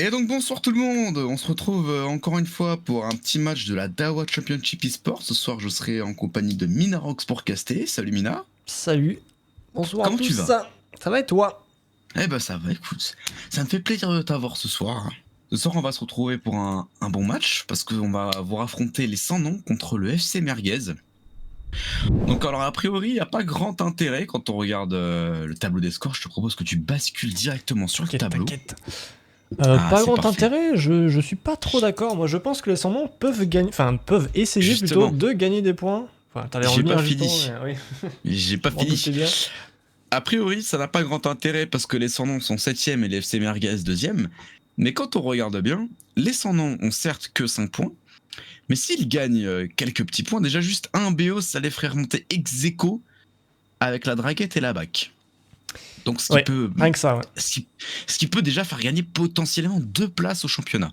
Et donc bonsoir tout le monde, on se retrouve encore une fois pour un petit match de la Dawa Championship eSport. Ce soir je serai en compagnie de Minarox pour caster. Salut Mina. Salut, bonsoir à Comment tu tous, vas? ça va et toi? Eh ben ça va, écoute, ça me fait plaisir de t'avoir ce soir. Ce soir on va se retrouver pour un bon match parce qu'on va vous affronter les sans noms contre le FC Merguez. Donc alors a priori il n'y a pas grand intérêt quand on regarde le tableau des scores. Je te propose que tu bascules directement sur le tableau. T'inquiète. Ah Pas c'est grand parfait. intérêt, je suis pas trop d'accord. Moi je pense que les sans peuvent gagner, enfin peuvent essayer Justement, plutôt de gagner des points. Enfin, t'allais j'ai pas revenir justement, fini. mais oui, J'ai pas je m'en fini. doutais bien. A priori, ça n'a pas grand intérêt parce que les sans-noms sont 7e et les FC Merguez 2e. Mais quand on regarde bien, les sans-noms ont certes que 5 points, mais s'ils gagnent quelques petits points, déjà juste un BO, ça les ferait remonter ex aequo avec la Draguette et la BAC. Donc Ouais, rien que ça, ouais. ce qui peut déjà faire gagner potentiellement 2 places au championnat.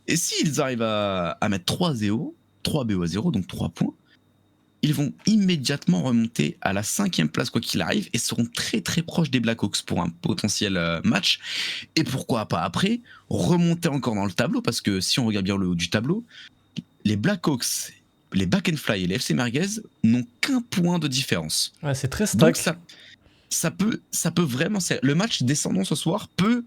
Et s'ils arrivent à mettre 3-0, 3 BO à 0, donc 3 points, ils vont immédiatement remonter à la 5e place quoi qu'il arrive et seront très très proches des Blackhawks pour un potentiel match. Et pourquoi pas après remonter encore dans le tableau, parce que si on regarde bien le haut du tableau, les Blackhawks, les Back and Fly et les FC Merguez n'ont qu'un point de différence. Ouais, c'est très Donc stack. ça peut vraiment, le match descendant ce soir peut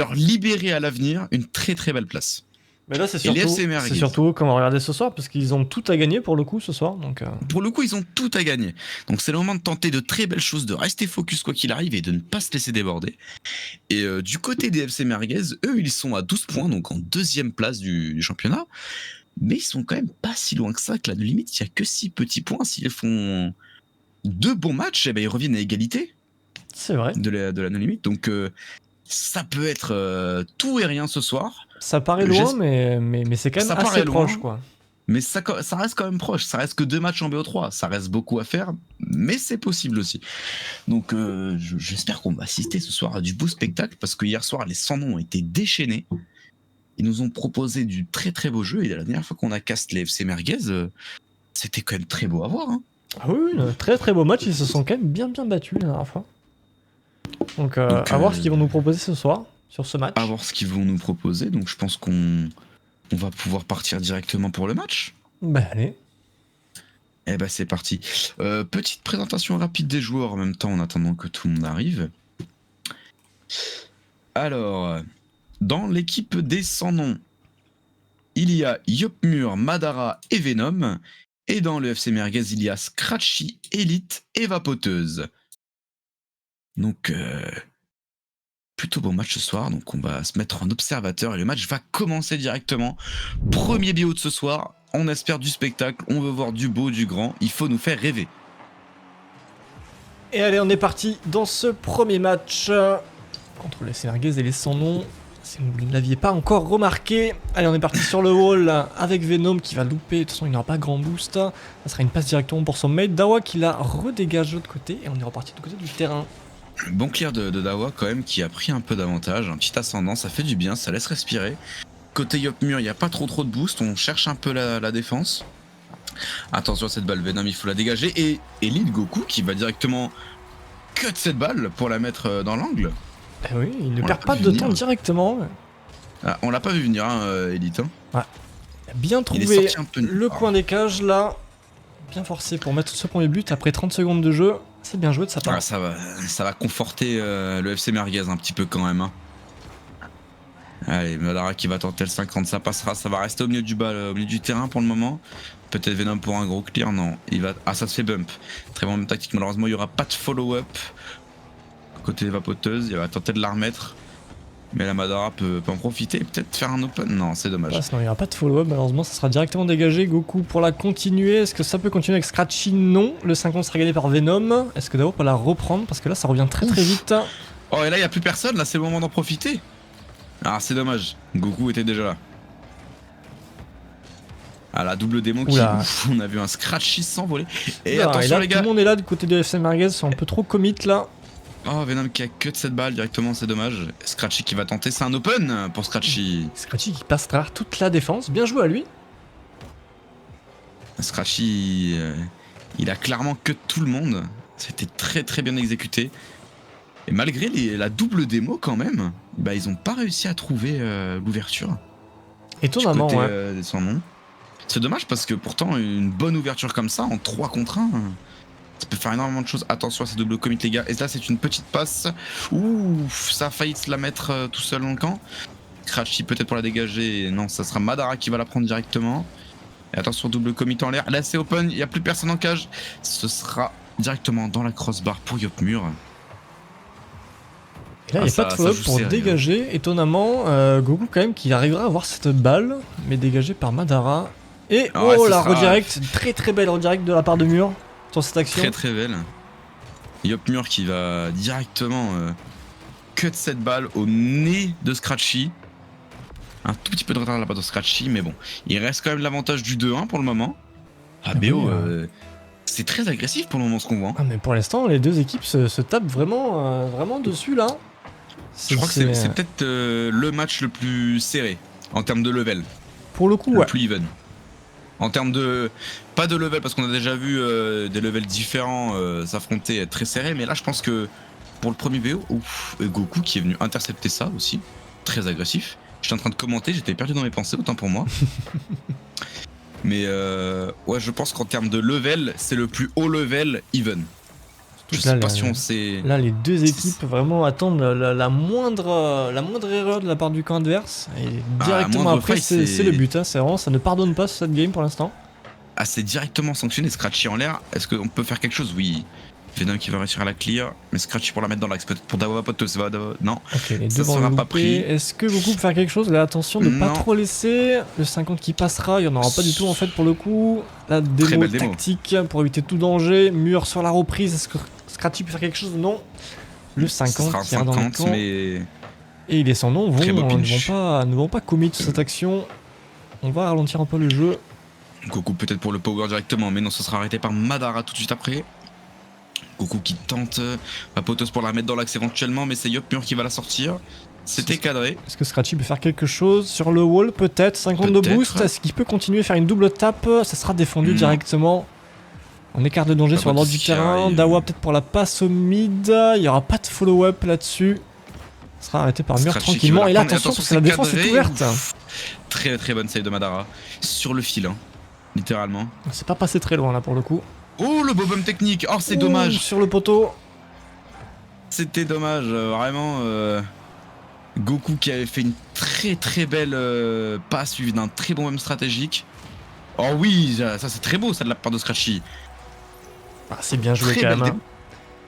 leur libérer à l'avenir une très très belle place. Mais là Et les FC Merguez, c'est surtout comment regarder ce soir, parce qu'ils ont tout à gagner pour le coup ce soir, donc... pour le coup, ils ont tout à gagner. Donc c'est le moment de tenter de très belles choses, de rester focus quoi qu'il arrive et de ne pas se laisser déborder. Et du côté des FC Merguez, eux, ils sont à 12 points, donc en 2e place du championnat. Mais ils sont quand même pas si loin que ça, que la limite, il n'y a que 6 petits points. S'ils font 2 bons matchs, eh ben, ils reviennent à égalité C'est vrai. de la limite. Donc ça peut être tout et rien ce soir. Ça paraît loin, mais c'est quand même Ça assez paraît loin, proche, quoi. mais ça reste quand même proche. Ça reste que 2 matchs en BO3. Ça reste beaucoup à faire, mais c'est possible aussi. Donc j'espère qu'on va assister ce soir à du beau spectacle, parce que hier soir, les sans-noms ont été déchaînés. Ils nous ont proposé du très très beau jeu. Et la dernière fois qu'on a cast les FC Merguez, c'était quand même très beau à voir. Hein. Ah oui, un très très beau match, ils se sont quand même bien battus la dernière fois. Donc à voir ce qu'ils vont nous proposer ce soir, sur ce match. À voir ce qu'ils vont nous proposer. Donc je pense qu'on va pouvoir partir directement pour le match. Bah allez. Eh ben c'est parti. Petite présentation rapide des joueurs en même temps en attendant que tout le monde arrive. Alors, dans l'équipe des sans-noms, il y a Yopmur, Madara et Venom. Et dans le FC Merguez, il y a Scratchy, Elite et Vapoteuse. Donc, plutôt bon match ce soir. Donc, on va se mettre en observateur et le match va commencer directement. Premier bio de ce soir. On espère du spectacle. On veut voir du beau, du grand. Il faut nous faire rêver. Et allez, on est parti dans ce premier match contre les Merguez et les sans-noms. Si vous ne l'aviez pas encore remarqué, allez, on est parti sur le wall avec Venom qui va louper. De toute façon, il n'aura pas grand boost. Ça sera une passe directement pour son mate. Dawa qui la redégage de l'autre côté et on est reparti du côté du terrain. Bon clear de Dawa quand même, qui a pris un peu d'avantage. Un petit ascendant, ça fait du bien, ça laisse respirer. Côté Yopmur, il n'y a pas trop de boost. On cherche un peu la défense. Attention à cette balle, Venom, il faut la dégager. Et Elite Goku qui va directement cut cette balle pour la mettre dans l'angle. Eh oui, il ne perd pas de temps directement. Ah, on l'a pas vu venir, hein, Elite. Hein. Ouais. Il a bien trouvé le coin des cages là. Bien forcé pour mettre ce premier but après 30 secondes de jeu. C'est bien joué de sa part. Ah, ça va conforter le FC Merguez un petit peu quand même. Hein. Allez, Madara qui va tenter le 50, ça passera, ça va rester au milieu du terrain pour le moment. Peut-être Venom pour un gros clear, non. Ah, ça se fait bump. Très bonne tactique, malheureusement il n'y aura pas de follow-up. Côté vapoteuse, il va tenter de la remettre. Mais la Madara peut en profiter et peut-être faire un open. Non, c'est dommage. Non, il n'y aura pas de follow-up, malheureusement ça sera directement dégagé. Goku pour la continuer. Est-ce que ça peut continuer avec Scratchy? Non. Le 50 sera gagné par Venom. Est-ce que Dawa peut la reprendre? Parce que là ça revient très vite. Oh, et là il n'y a plus personne, là c'est le moment d'en profiter. Ah, c'est dommage. Goku était déjà là. Ah, la double démon qui. Ouf, on a vu un Scratchy s'envoler. Et là, attention, les gars. Tout le monde est là du côté de FC Merguez, c'est un peu trop commit là. Oh, Venom qui a cut cette balle directement, c'est dommage. Scratchy qui va tenter, c'est un open pour Scratchy. Scratchy qui passe travers toute la défense, bien joué à lui. Scratchy, il a clairement cut tout le monde. C'était très très bien exécuté. Et malgré la double démo quand même, bah ils ont pas réussi à trouver l'ouverture. Étonnamment, du côté, ouais. de son nom. C'est dommage parce que pourtant une bonne ouverture comme ça en 3 contre 1, ça peut faire énormément de choses. Attention à ces double commit les gars. Et là c'est une petite passe. Ouh, ça a failli se la mettre tout seul dans le camp. Scratchy peut-être pour la dégager. Non, ça sera Madara qui va la prendre directement. Et attention, double commit en l'air. Là c'est open, il n'y a plus personne en cage. Ce sera directement dans la crossbar pour Yopmur. Et là, il n'y a pas de follow-up pour dégager. Étonnamment, Goku, quand même, qui arrivera à avoir cette balle, mais dégagée par Madara. Et oh, la redirect, très très belle redirect de la part de Mur sur cette action. Très très belle. Yopmur qui va directement cut cette balle au nez de Scratchy. Un tout petit peu de retard de la part de Scratchy, mais bon, il reste quand même l'avantage du 2-1 pour le moment. Ah, BO, c'est très agressif pour le moment ce qu'on voit. Ah, mais pour l'instant, les deux équipes se tapent vraiment, vraiment dessus là. Je crois que c'est peut-être le match le plus serré en termes de level. Pour le coup, le plus even. En termes de. Pas de level, parce qu'on a déjà vu des levels différents s'affronter, être très serrés, mais là je pense que pour le premier BO, Goku qui est venu intercepter ça aussi, très agressif. J'étais en train de commenter, j'étais perdu dans mes pensées, autant pour moi. Mais ouais, je pense qu'en termes de level, c'est le plus haut level even. Je sais pas si on sait. Là, les deux équipes vraiment attendent la moindre erreur de la part du camp adverse. Et directement après, c'est le but. Hein. C'est vraiment, ça ne pardonne pas cette game pour l'instant. Ah, c'est directement sanctionné. Scratchy en l'air. Est-ce qu'on peut faire quelque chose? Oui. Venom qui va réussir à la clear. Mais Scratchy pour la mettre dans l'axe. Peut-être pour Dawa, pas de ça va. Non. Ok, les deux vont pas pris. Est-ce que Goku peut faire quelque chose? Là, attention de pas trop laisser. Le 50 qui passera, il n'y en aura pas du tout en fait pour le coup. La démo tactique pour éviter tout danger. Mur sur la reprise. Est-ce que Scratchy peut faire quelque chose? Non. Le 50 qui est dans le camp. Mais... Et les sans nom ne vont pas commit cette action. On va ralentir un peu le jeu. Goku peut-être pour le power directement, mais non, ce sera arrêté par Madara tout de suite après. Goku qui tente Papotos pour la mettre dans l'axe éventuellement, mais c'est Yopmur qui va la sortir. C'était cadré. Est-ce que Scratchy peut faire quelque chose sur le wall? Peut-être. 50 de boost. Est-ce qu'il peut continuer à faire une double tape? Ça sera défendu directement. On écart de danger sur le bord du terrain. Dawa peut-être pour la passe au mid. Il n'y aura pas de follow-up là-dessus. Ça sera arrêté par Mur tranquillement. Et là, attention, parce que la défense est ouverte. Très très bonne save de Madara. Sur le fil, hein, littéralement. C'est pas passé très loin là pour le coup. Oh, le bobum technique. Oh, c'est dommage. Sur le poteau. C'était dommage, vraiment. Goku qui avait fait une très très belle passe suivie d'un très bon même stratégique. Oh oui, ça c'est très beau ça de la part de Scratchy. Ah, c'est bien joué quand même.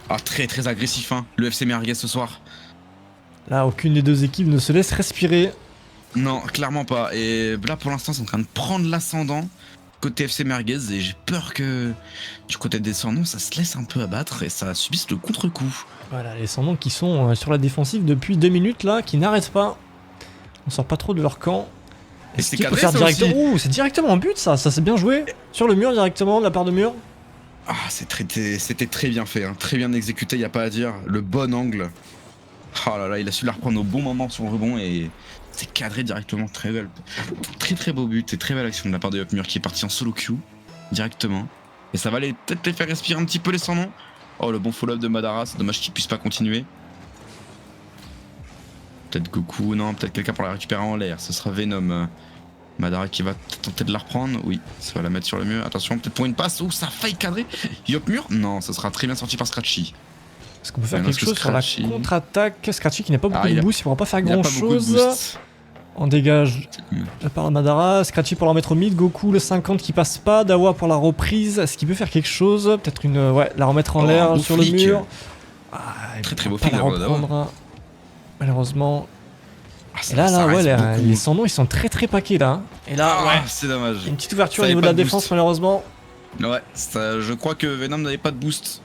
Ah, très très agressif, hein, le FC Merguez ce soir. Là, aucune des deux équipes ne se laisse respirer. Non, clairement pas. Et là, pour l'instant, c'est en train de prendre l'ascendant côté FC Merguez. Et j'ai peur que du côté des Sans-Noms, ça se laisse un peu abattre et ça subisse le contre-coup. Voilà, les Sans-Noms qui sont sur la défensive depuis 2 minutes là, qui n'arrêtent pas. On sort pas trop de leur camp. Et c'est cadré, faire directement. Ouh, c'est directement en but ça c'est bien joué. Sur le mur directement de la part de Mur. Ah, c'était très bien fait, hein. Très bien exécuté, y a pas à dire. Le bon angle. Oh là là, il a su la reprendre au bon moment sur le rebond et c'est cadré directement. Très belle. Très très beau but et très belle action de la part de Yopmur qui est parti en solo queue directement. Et ça va peut-être les faire respirer un petit peu les sans-noms. Oh, le bon follow-up de Madara, c'est dommage qu'il puisse pas continuer. Peut-être Goku, non, peut-être quelqu'un pour la récupérer en l'air. Ce sera Venom. Madara qui va tenter de la reprendre. Oui, ça va la mettre sur le mur. Attention, peut-être pour une passe. Oh, ça a failli cadrer. Yopmur, non, ça sera très bien sorti par Scratchy. Est-ce qu'on peut faire quelque chose sur la contre-attaque? Scratchy qui n'a pas beaucoup de boost, il pourra pas faire grand-chose. On dégage la part de Madara. Scratchy pour la remettre au mid. Goku le 50 qui passe pas. Dawa pour la reprise. Est-ce qu'il peut faire quelque chose? Peut-être la remettre en l'air sur le mur. Très très beau flic de Dawa. Malheureusement. Et là, les sans-noms ils sont très très paquets là. Et là, c'est dommage. Une petite ouverture au niveau de la défense malheureusement. Ouais, je crois que Venom n'avait pas de boost.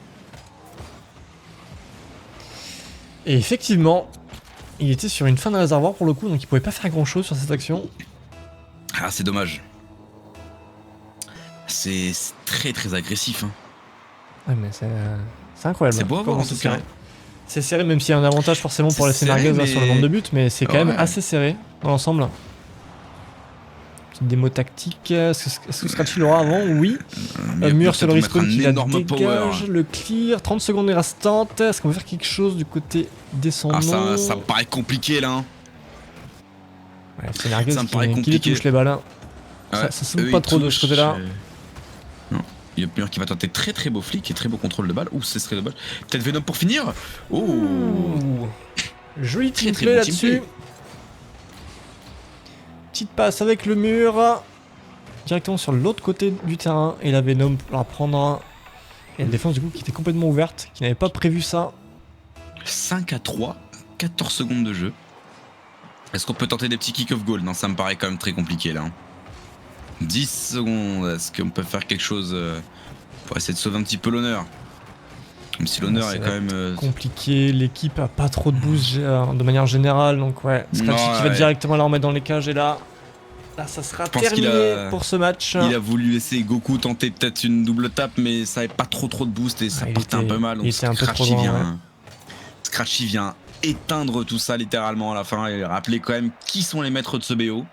Et effectivement, il était sur une fin de réservoir pour le coup, donc il pouvait pas faire grand chose sur cette action. Ah, c'est dommage. C'est très très agressif. Hein. Ouais, mais c'est incroyable. C'est beau à voir en tout cas. C'est serré, même s'il y a un avantage forcément pour les Merguez sur le nombre de buts, mais c'est quand même assez serré dans l'ensemble. Petite démo tactique. Est-ce que Scratchy l'aura avant? Oui. Mur sur le respawn qui la dégage. Le clear. 30 secondes restantes. Est-ce qu'on va faire quelque chose du côté descendant? Ça me paraît compliqué là. Ouais, c'est Merguez qui les touche les balles. Ça saute pas trop de ce côté-là. Non. Il y a Mur qui va tenter très très beau flic et très beau contrôle de balle. Ouh, ce serait dommage. Peut-être Venom pour finir. Oh. Joli teamplay là-dessus. Petite passe avec le mur. Directement sur l'autre côté du terrain. Et la Venom pour la prendre. Et la défense du coup qui était complètement ouverte. Qui n'avait pas prévu ça. 5-3. 14 secondes de jeu. Est-ce qu'on peut tenter des petits kick-off goal? Non, ça me paraît quand même très compliqué là. 10 secondes. Est-ce qu'on peut faire quelque chose pour essayer de sauver un petit peu l'honneur? Même si l'honneur est quand même compliqué, l'équipe a pas trop de boost de manière générale, donc ouais, Scratchy qui va directement la remettre dans les cages et là ça sera terminé pour ce match. Il a voulu laisser Goku tenter peut-être une double tape, mais ça avait pas trop de boost et ça partait un peu mal. Donc Scratchy vient éteindre tout ça littéralement à la fin et rappeler quand même qui sont les maîtres de ce BO.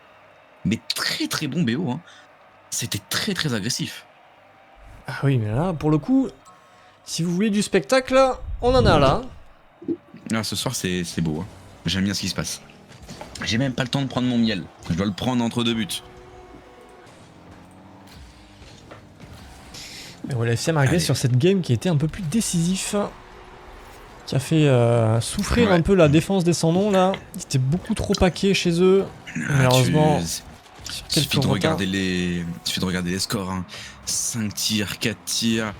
Mais très très bon BO, hein. C'était très très agressif. Ah oui, mais là pour le coup, si vous voulez du spectacle, on en a là. Là, ce soir, c'est beau. Hein. J'aime bien ce qui se passe. J'ai même pas le temps de prendre mon miel. Je dois le prendre entre deux buts. Mais voilà, FC Merguez sur cette game qui a été un peu plus décisif. Qui a fait souffrir un peu la défense des sans-noms là. Ils étaient beaucoup trop paqués chez eux. Malheureusement. Il suffit de regarder les scores. Hein. 5 tirs, 4 tirs.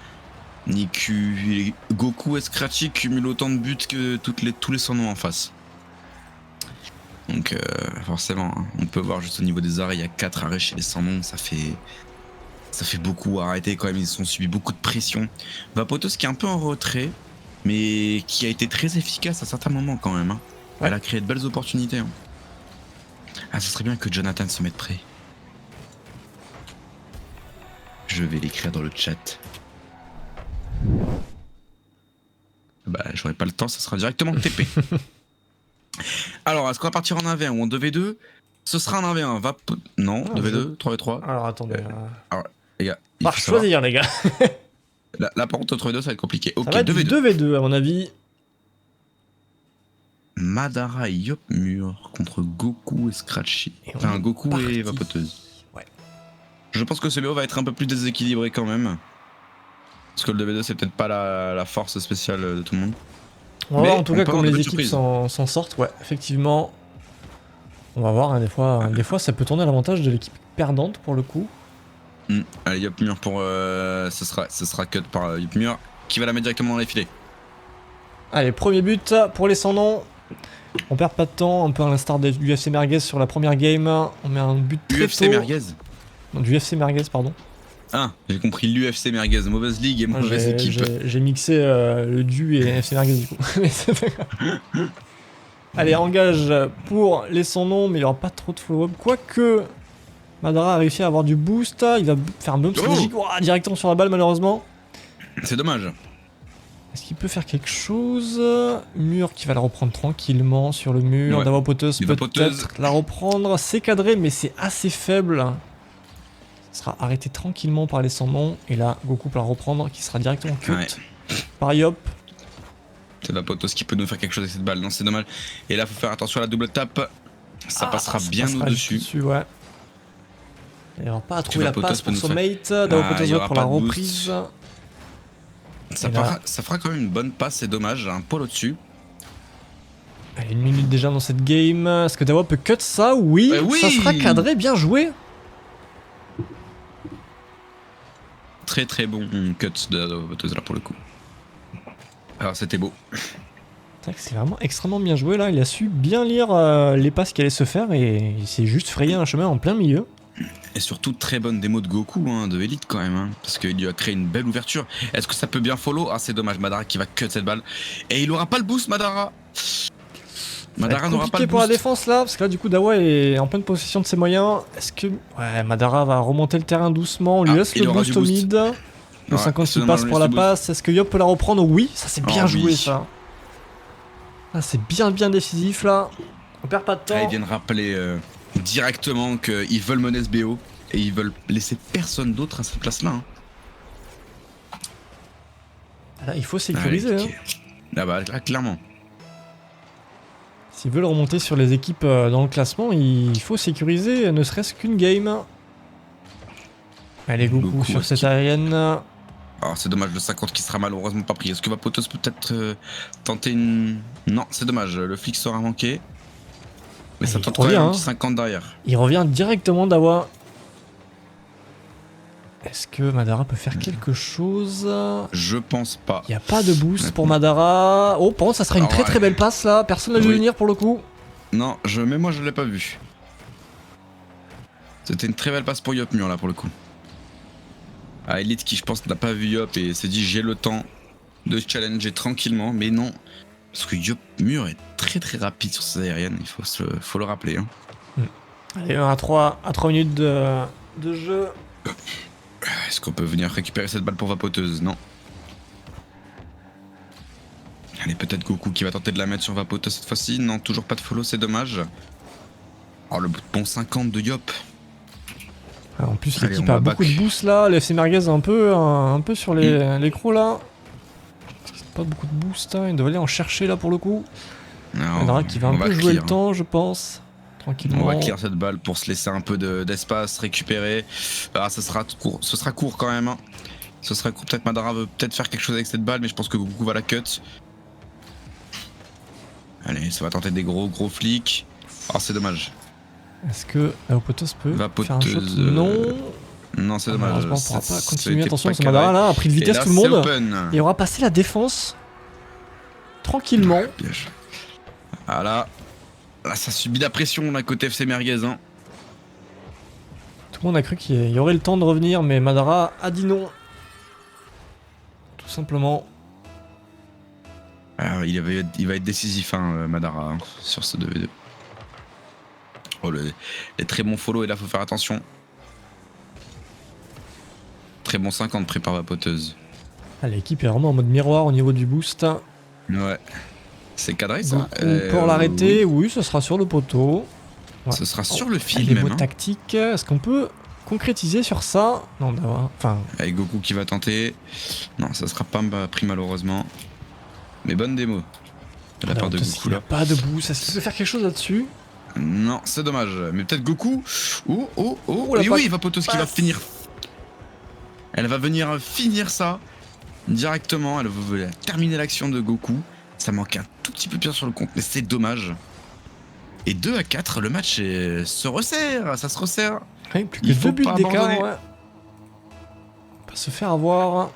Goku et Scratchy cumulent autant de buts que tous les sans-noms en face. Donc forcément, hein, on peut voir juste au niveau des arrêts, il y a 4 arrêts chez les sans-noms, ça fait beaucoup à arrêter quand même, ils ont subi beaucoup de pression. Vapoteuse qui est un peu en retrait, mais qui a été très efficace à certains moments quand même. Hein. Ouais. Elle a créé de belles opportunités. Hein. Ah, ce serait bien que Jonathan se mette prêt. Je vais l'écrire dans le chat. Bah, j'aurai pas le temps, ça sera directement TP. Alors, est-ce qu'on va partir en 1v1 ou en 2v2? Ce sera en 1v1. Non, 2v2, 3v3. Alors, attendez. Alors, les gars, il faut choisir, les gars. là, par contre, 3v2, ça va être compliqué. Ok, ça va 2v2, à mon avis. Madara et Yop Mur contre Goku et Scratchy. Enfin, Goku et Vapoteuse. Ouais. Je pense que ce BO va être un peu plus déséquilibré quand même. Parce que le 2v2 c'est peut-être pas la force spéciale de tout le monde. On va voir en tout cas comment les équipes s'en sortent. Ouais, effectivement. On va voir, hein, des fois ça peut tourner à l'avantage de l'équipe perdante pour le coup. Allez, Yop Mur pour. Ce sera cut par Yop Mur qui va la mettre directement dans les filets. Allez, premier but pour les sans-noms. On perd pas de temps, un peu à l'instar du FC Merguez sur la première game. On met un but très UFC tôt. Merguez Non, du FC Merguez, pardon. Ah, j'ai compris l'UFC Merguez, mauvaise ligue et mauvaise équipe. J'ai mixé le du et FC Merguez du coup. Allez, engage pour les sans-noms, mais il n'y aura pas trop de follow-up. Quoique, Madara a réussi à avoir du boost. Il va faire un bump stratégique directement sur la balle, malheureusement. C'est dommage. Est-ce qu'il peut faire quelque chose? Mur qui va la reprendre tranquillement sur le mur. Davapoteuse peut-être la reprendre. C'est cadré, mais c'est assez faible. Ça sera arrêté tranquillement par les sans-noms. Et là, Goku peut la reprendre, qui sera directement cut par Yop. C'est Vapoteuse qui peut nous faire quelque chose avec cette balle. Non, c'est dommage. Et là, faut faire attention à la double tape. Ça passera bien au-dessus. Ouais. Il n'y aura pas à trouver la passe pour son mate. Davapoteuse pour la reprise. Ça fera quand même une bonne passe, c'est dommage, un poil au-dessus. Allez, 1 minute déjà dans cette game. Est-ce que Dawa peut cut ça? Oui, ça sera cadré, bien joué. Très très bon cut de Vapoteuse là pour le coup. Alors c'était beau. C'est vraiment extrêmement bien joué là, il a su bien lire les passes qui allaient se faire et il s'est juste frayé un chemin en plein milieu. Et surtout très bonne démo de Goku, hein, de Elite quand même, hein, parce qu'il lui a créé une belle ouverture. Est-ce que ça peut bien follow? Ah c'est dommage, Madara qui va cut cette balle. Et il aura pas le boost, Madara. Madara n'aura pas le boost. Pour la défense là, parce que là du coup Dawa est en pleine possession de ses moyens. Est-ce que... Ouais, Madara va remonter le terrain doucement, on lui laisse le boost au mid. Le 56 passe pour la passe, est-ce que Yop peut la reprendre? Oui, ça c'est bien joué ça. Ah, c'est bien décisif là. On perd pas de temps. Ils viennent rappeler directement qu'ils veulent mener ce BO et ils veulent laisser personne d'autre à cette place-là. Hein. Là, il faut sécuriser. Allez, Hein. Ah bah là, clairement. S'ils veulent remonter sur les équipes dans le classement, il faut sécuriser ne serait-ce qu'une game. Allez, Goku sur cette aérienne. Alors c'est dommage, le 50 qui sera malheureusement pas pris. Est-ce que Vapoteuse peut peut-être tenter une... Non, c'est dommage, le flic sera manqué. Mais ça tente quand même un petit 50 derrière. Il revient directement d'Awa. Est-ce que Madara peut faire quelque chose? Je pense pas. Il n'y a pas de boost pour Madara. Oh, par contre, ça sera une très belle passe là. Personne n'a vu venir pour le coup. Non, mais moi je l'ai pas vu. C'était une très belle passe pour Yopmur là pour le coup. Ah, Elite qui je pense n'a pas vu Yop et s'est dit j'ai le temps de challenger tranquillement, mais non. Parce que Yopmur est très rapide sur ses aériennes, il faut le rappeler. Hein. Allez, 1 à 3 minutes de jeu. Est-ce qu'on peut venir récupérer cette balle pour Vapoteuse? Non. Allez, peut-être Goku qui va tenter de la mettre sur Vapoteuse cette fois-ci. Non, toujours pas de follow, c'est dommage. Oh, le bon 50 de Yop. En plus, l'équipe a beaucoup de boost là. Le FC Merguez un peu sur les crocs là. Pas beaucoup de boost, hein. Il devrait aller en chercher là pour le coup. Madara qui va un peu jouer le temps, je pense. Tranquillement. On va clear cette balle pour se laisser un peu d'espace, récupérer. Ah, ce sera court quand même. Hein. Ce sera court. Peut-être Madara veut peut-être faire quelque chose avec cette balle, mais je pense que Goku va la cut. Allez, ça va tenter des gros flics. Oh, c'est dommage. Est-ce que Vapoteuse peut faire un shot? Non, c'est dommage. Malheureusement, on pourra pas continuer. Attention, ce Madara là a pris de vitesse tout le monde. Et on va passer la défense tranquillement. Ah là, ça subit la pression là côté FC Merguez. Hein. Tout le monde a cru qu'il y aurait le temps de revenir, mais Madara a dit non. Tout simplement. Alors, il va être décisif, hein, Madara, hein, sur ce 2v2. Oh, les très bons follow, et là, faut faire attention. Très bon 50 pris par Vapoteuse. Ah, l'équipe est vraiment en mode miroir au niveau du boost. Ouais. C'est cadré, ça. Pour l'arrêter, oui, ce sera sur le poteau. Ouais. Ce sera sur le fil, même. Des mots tactiques. Est-ce qu'on peut concrétiser sur ça? Non, enfin... Avec Goku qui va tenter. Non, ça sera pas pris, malheureusement. Mais bonne démo. De la part de Goku, là. Pas de boost. Est-ce qu'il peut faire quelque chose là-dessus? Non, c'est dommage. Mais peut-être Goku. Oh, et oui, Vapoteuse qui va finir. Elle va venir finir ça directement. Elle va terminer l'action de Goku. Ça manque un tout petit peu bien sur le compte, mais c'est dommage. Et 2 à 4, le match se resserre. Ça se resserre. Oui, plus que 2 buts d'écart, ouais. Pas se faire avoir.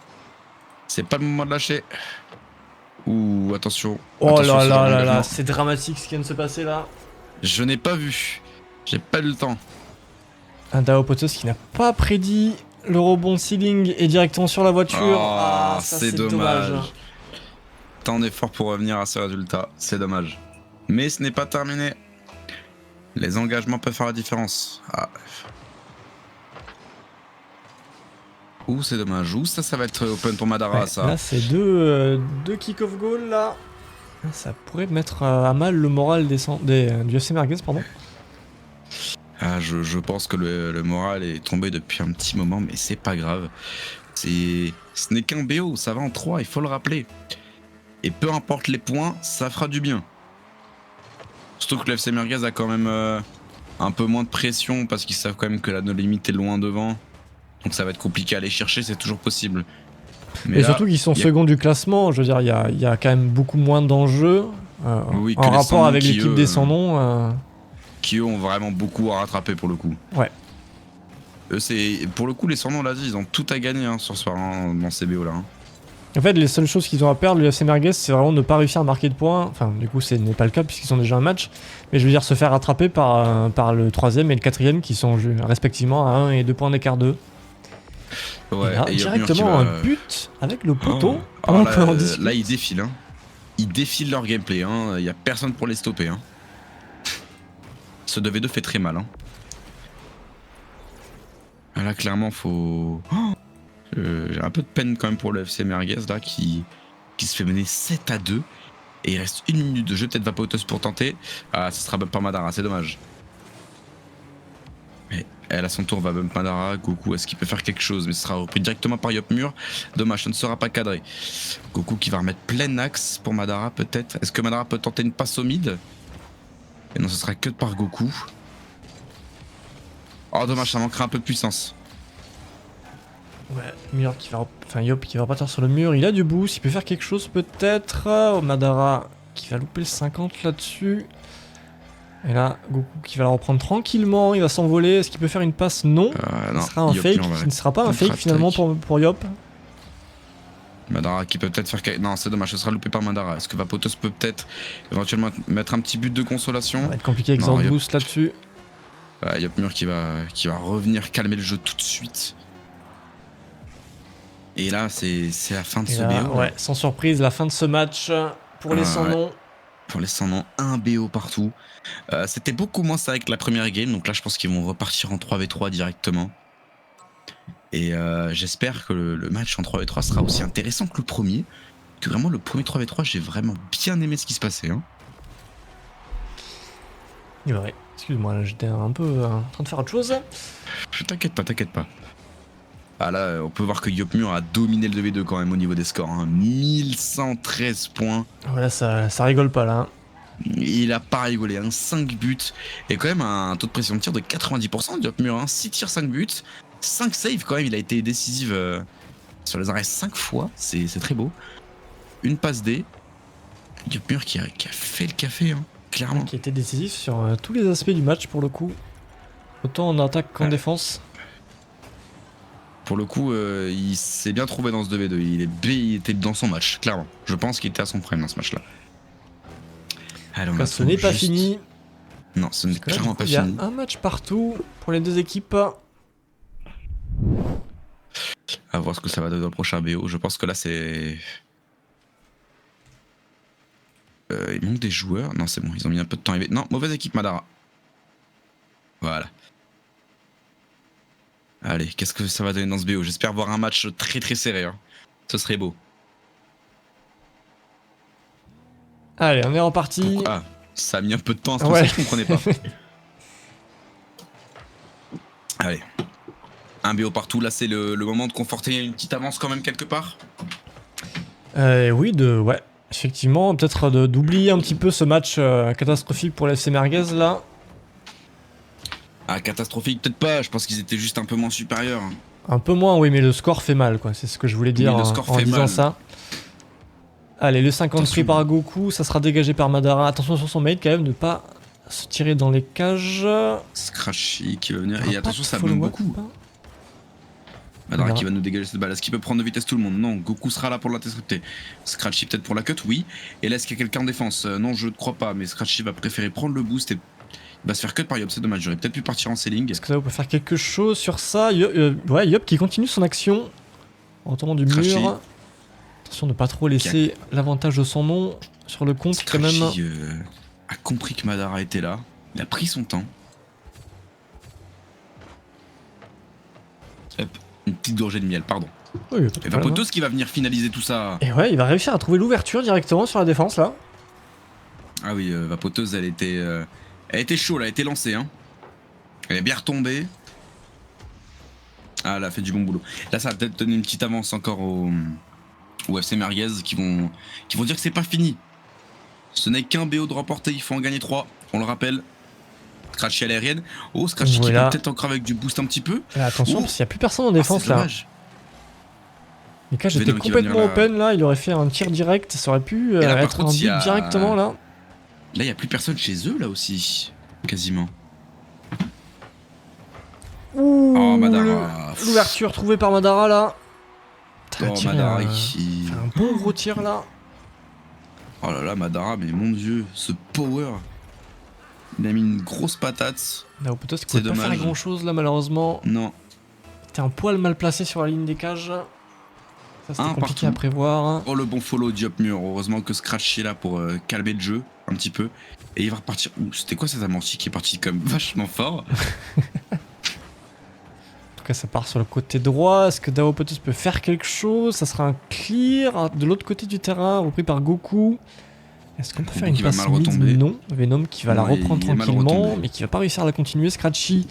C'est pas le moment de lâcher. Ouh, attention. Oh attention, là, c'est dramatique ce qui vient de se passer là. Je n'ai pas vu. J'ai pas eu le temps. Un Vapoteuse qui n'a pas prédit le rebond ceiling et directement sur la voiture. Oh, c'est dommage. Tant d'efforts pour revenir à ce résultat. C'est dommage. Mais ce n'est pas terminé. Les engagements peuvent faire la différence. Ah. Ouh, c'est dommage. Ouh, ça va être open pour Madara, ça. Là, c'est deux kick-off goal, là. Ça pourrait mettre à mal le moral du FC Merguez, pardon. Ah, je pense que le moral est tombé depuis un petit moment, mais c'est pas grave. Ce n'est qu'un BO, ça va en 3, il faut le rappeler. Et peu importe les points, ça fera du bien. Surtout que le FC Merguez a quand même un peu moins de pression, parce qu'ils savent quand même que la no limite est loin devant. Donc ça va être compliqué à aller chercher, c'est toujours possible. Mais et surtout qu'ils sont seconds du classement, je veux dire, il y a quand même beaucoup moins d'enjeux oui, en rapport avec l'équipe des sans noms. Qui eux ont vraiment beaucoup à rattraper pour le coup. Ouais. Eux, pour le coup, les sans noms, là, ils ont tout à gagner hein, sur ce soir hein, dans ces BO là. Hein. En fait, les seules choses qu'ils ont à perdre, le FC Merguez, c'est vraiment ne pas réussir à marquer de points. Enfin, du coup, ce n'est pas le cas puisqu'ils ont déjà un match. Mais je veux dire, se faire rattraper par le 3ème et le 4ème qui sont respectivement à 1 et 2 points d'écart d'eux. Ouais, et là, directement un but avec le poteau. Là, ils défilent. Hein. Ils défilent leur gameplay. Hein. Il n'y a personne pour les stopper. Hein. Ce 2v2 fait très mal. Hein. Là, clairement, faut... j'ai un peu de peine quand même pour le FC Merguez là, qui se fait mener 7 à 2. Et il reste 1 minute de jeu. Peut-être Vapoteuse pour tenter. Ah, ce sera pas Madara, c'est dommage. Elle, à son tour, va bump Madara. Goku, est-ce qu'il peut faire quelque chose? Mais ce sera repris directement par Yopmur. Dommage, ça ne sera pas cadré. Goku qui va remettre plein axe pour Madara, peut-être. Est-ce que Madara peut tenter une passe au mid? Et non, ce sera que par Goku. Oh, dommage, ça manquera un peu de puissance. Ouais, Mur qui va... Enfin, Yop qui va repartir sur le mur. Il a du boost, il peut faire quelque chose peut-être. Oh, Madara qui va louper le 50 là-dessus. Et là, Goku qui va la reprendre tranquillement, il va s'envoler. Est-ce qu'il peut faire une passe? Non. Non. Ce sera un fake, qui ne sera pas un fake finalement pour Yop. Madara qui peut peut-être faire... Non, c'est dommage, ce sera loupé par Madara. Est-ce que Vapotos peut peut-être éventuellement mettre un petit but de consolation? Ça va être compliqué avec Zord Boost là-dessus. Yopmur qui va revenir calmer le jeu tout de suite. Et là, c'est la fin de ce BO. Ouais, sans surprise, la fin de ce match pour les sans-noms. Ouais. Pour les sans-noms, un BO partout. C'était beaucoup moins ça avec la première game, donc là je pense qu'ils vont repartir en 3v3 directement. Et j'espère que le match en 3v3 sera aussi intéressant que le premier. Que vraiment le premier 3v3, j'ai vraiment bien aimé ce qui se passait. Hein. Ouais, excuse-moi, là j'étais un peu en train de faire autre chose. T'inquiète pas. Ah là, on peut voir que Yopmur a dominé le 2v2 quand même au niveau des scores. Hein. 1113 points. Voilà, ça rigole pas là. Hein. Il a pas rigolé, hein. 5 buts. Et quand même un taux de pression de tir de 90% Yopmur. Hein. 6 tirs, 5 buts. 5 saves quand même, il a été décisif sur les arrêts 5 fois. C'est très beau. Une passe D. Yopmur qui a fait le café, hein, clairement. Qui a été décisif sur tous les aspects du match pour le coup. Autant en attaque qu'en défense. Pour le coup, il s'est bien trouvé dans ce 2v2. Il était dans son match, clairement. Je pense qu'il était à son prime dans ce match-là. Ce n'est pas fini. Non, ce n'est clairement pas fini. Il y a un match partout pour les deux équipes. À voir ce que ça va donner dans le prochain BO. Je pense que là, c'est... il manque des joueurs. Non, c'est bon, ils ont mis un peu de temps à arriver. Non, mauvaise équipe, Madara. Voilà. Allez, qu'est-ce que ça va donner dans ce BO? J'espère voir un match très très serré. Hein. Ce serait beau. Allez, on est reparti. Pourquoi ça a mis un peu de temps à se lancer, je comprenais pas. Allez. Un BO partout, là c'est le moment de conforter une petite avance quand même quelque part. Oui, ouais. Effectivement, peut-être d'oublier un petit peu ce match catastrophique pour l'FC Merguez là. Ah, catastrophique, peut-être pas, je pense qu'ils étaient juste un peu moins supérieurs. Un peu moins, oui, mais le score fait mal, quoi. C'est ce que je voulais dire en disant ça. Allez, le 50 pris par Goku, ça sera dégagé par Madara. Attention sur son mate quand même, ne pas se tirer dans les cages. Scratchy qui va venir, et attention, ça bump beaucoup. Madara qui va nous dégager cette balle. Est-ce qu'il peut prendre de vitesse tout le monde? Non, Goku sera là pour l'intercepter. Scratchy peut-être pour la cut, oui. Et là, est-ce qu'il y a quelqu'un en défense? Non, je ne crois pas, mais Scratchy va préférer prendre le boost et il va se faire cut par Yop, c'est dommage, j'aurais peut-être pu partir en selling. Est-ce que ça peut faire quelque chose sur ça? Ouais, Yop qui continue son action en retournant du mur. Attention de ne pas trop laisser l'avantage de son nom sur le compte quand même. A compris que Madara était là, il a pris son temps. Hop, une petite gorgée de miel, pardon. Oui, et Vapotos qui va venir finaliser tout ça. Et ouais, il va réussir à trouver l'ouverture directement sur la défense là. Ah oui, Vapotos, elle était chaude, elle a été lancée. Hein. Elle est bien retombée. Ah, elle a fait du bon boulot. Là, ça va peut-être donner une petite avance encore au FC Merguez qui vont dire que c'est pas fini. Ce n'est qu'un BO de remporter, il faut en gagner 3, on le rappelle. Scratchy à l'aérienne. Oh, Scratchy qui peut peut-être encore avec du boost un petit peu. Là, attention, parce qu'il n'y a plus personne en défense là. Les cages étaient complètement open là, il aurait fait un tir direct, ça aurait pu être un but directement là. Là, il n'y a plus personne chez eux, là aussi. Quasiment. Ouh, oh, Madara. L'ouverture trouvée par Madara, là. Oh, Madara qui... fait un bon gros tir, là. Oh là là, Madara, mais mon dieu, ce power. Il a mis une grosse patate. Là, peut-être qu'il pouvait pas faire grand-chose, là, malheureusement. Non. Il était un poil mal placé sur la ligne des cages. Ça, c'était compliqué à prévoir. Oh, le bon follow Yopmur. Heureusement que Scratch est là pour calmer le jeu un petit peu. Et il va repartir. C'était quoi cet amorti qui est parti comme vachement fort? En tout cas, ça part sur le côté droit. Est-ce que Daopotus peut faire quelque chose? Ça sera un clear de l'autre côté du terrain, repris par Goku. Est-ce qu'on peut faire une passe mid? Non. Venom qui va la reprendre tranquillement, mais qui va pas réussir à la continuer. Scratchy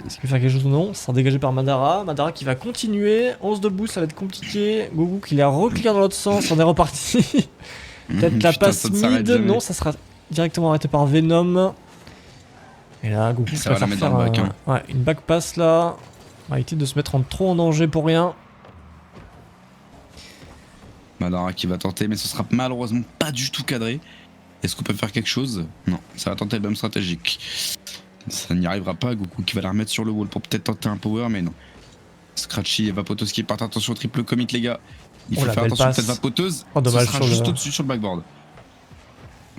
Est-ce qu'il va faire quelque chose ou non? Ça sera dégagé par Madara. Madara qui va continuer. 11 de boost, ça va être compliqué. Goku qui l'a reclear dans l'autre sens. On est reparti. Peut-être la Putain, passe ça ne s'arrête mid. jamais. Non, ça sera directement arrêté par Venom. Et là, Goku Ça va la préfère mettre faire dans le bac, hein. ouais, une back pass là. On va éviter de se mettre trop en danger pour rien. Madara qui va tenter, mais ce sera malheureusement pas du tout cadré. Est-ce qu'on peut faire quelque chose? Non, ça va tenter le même stratégique. Ça n'y arrivera pas. Goku qui va la remettre sur le wall pour peut-être tenter un power, mais non. Scratchy et Vapoteuse qui partent. Attention, triple commit, les gars. Il faut la faire belle attention, passe. peut-être Vapoteuse. Oh, dommage, Ce sera sur juste le- au-dessus sur le backboard.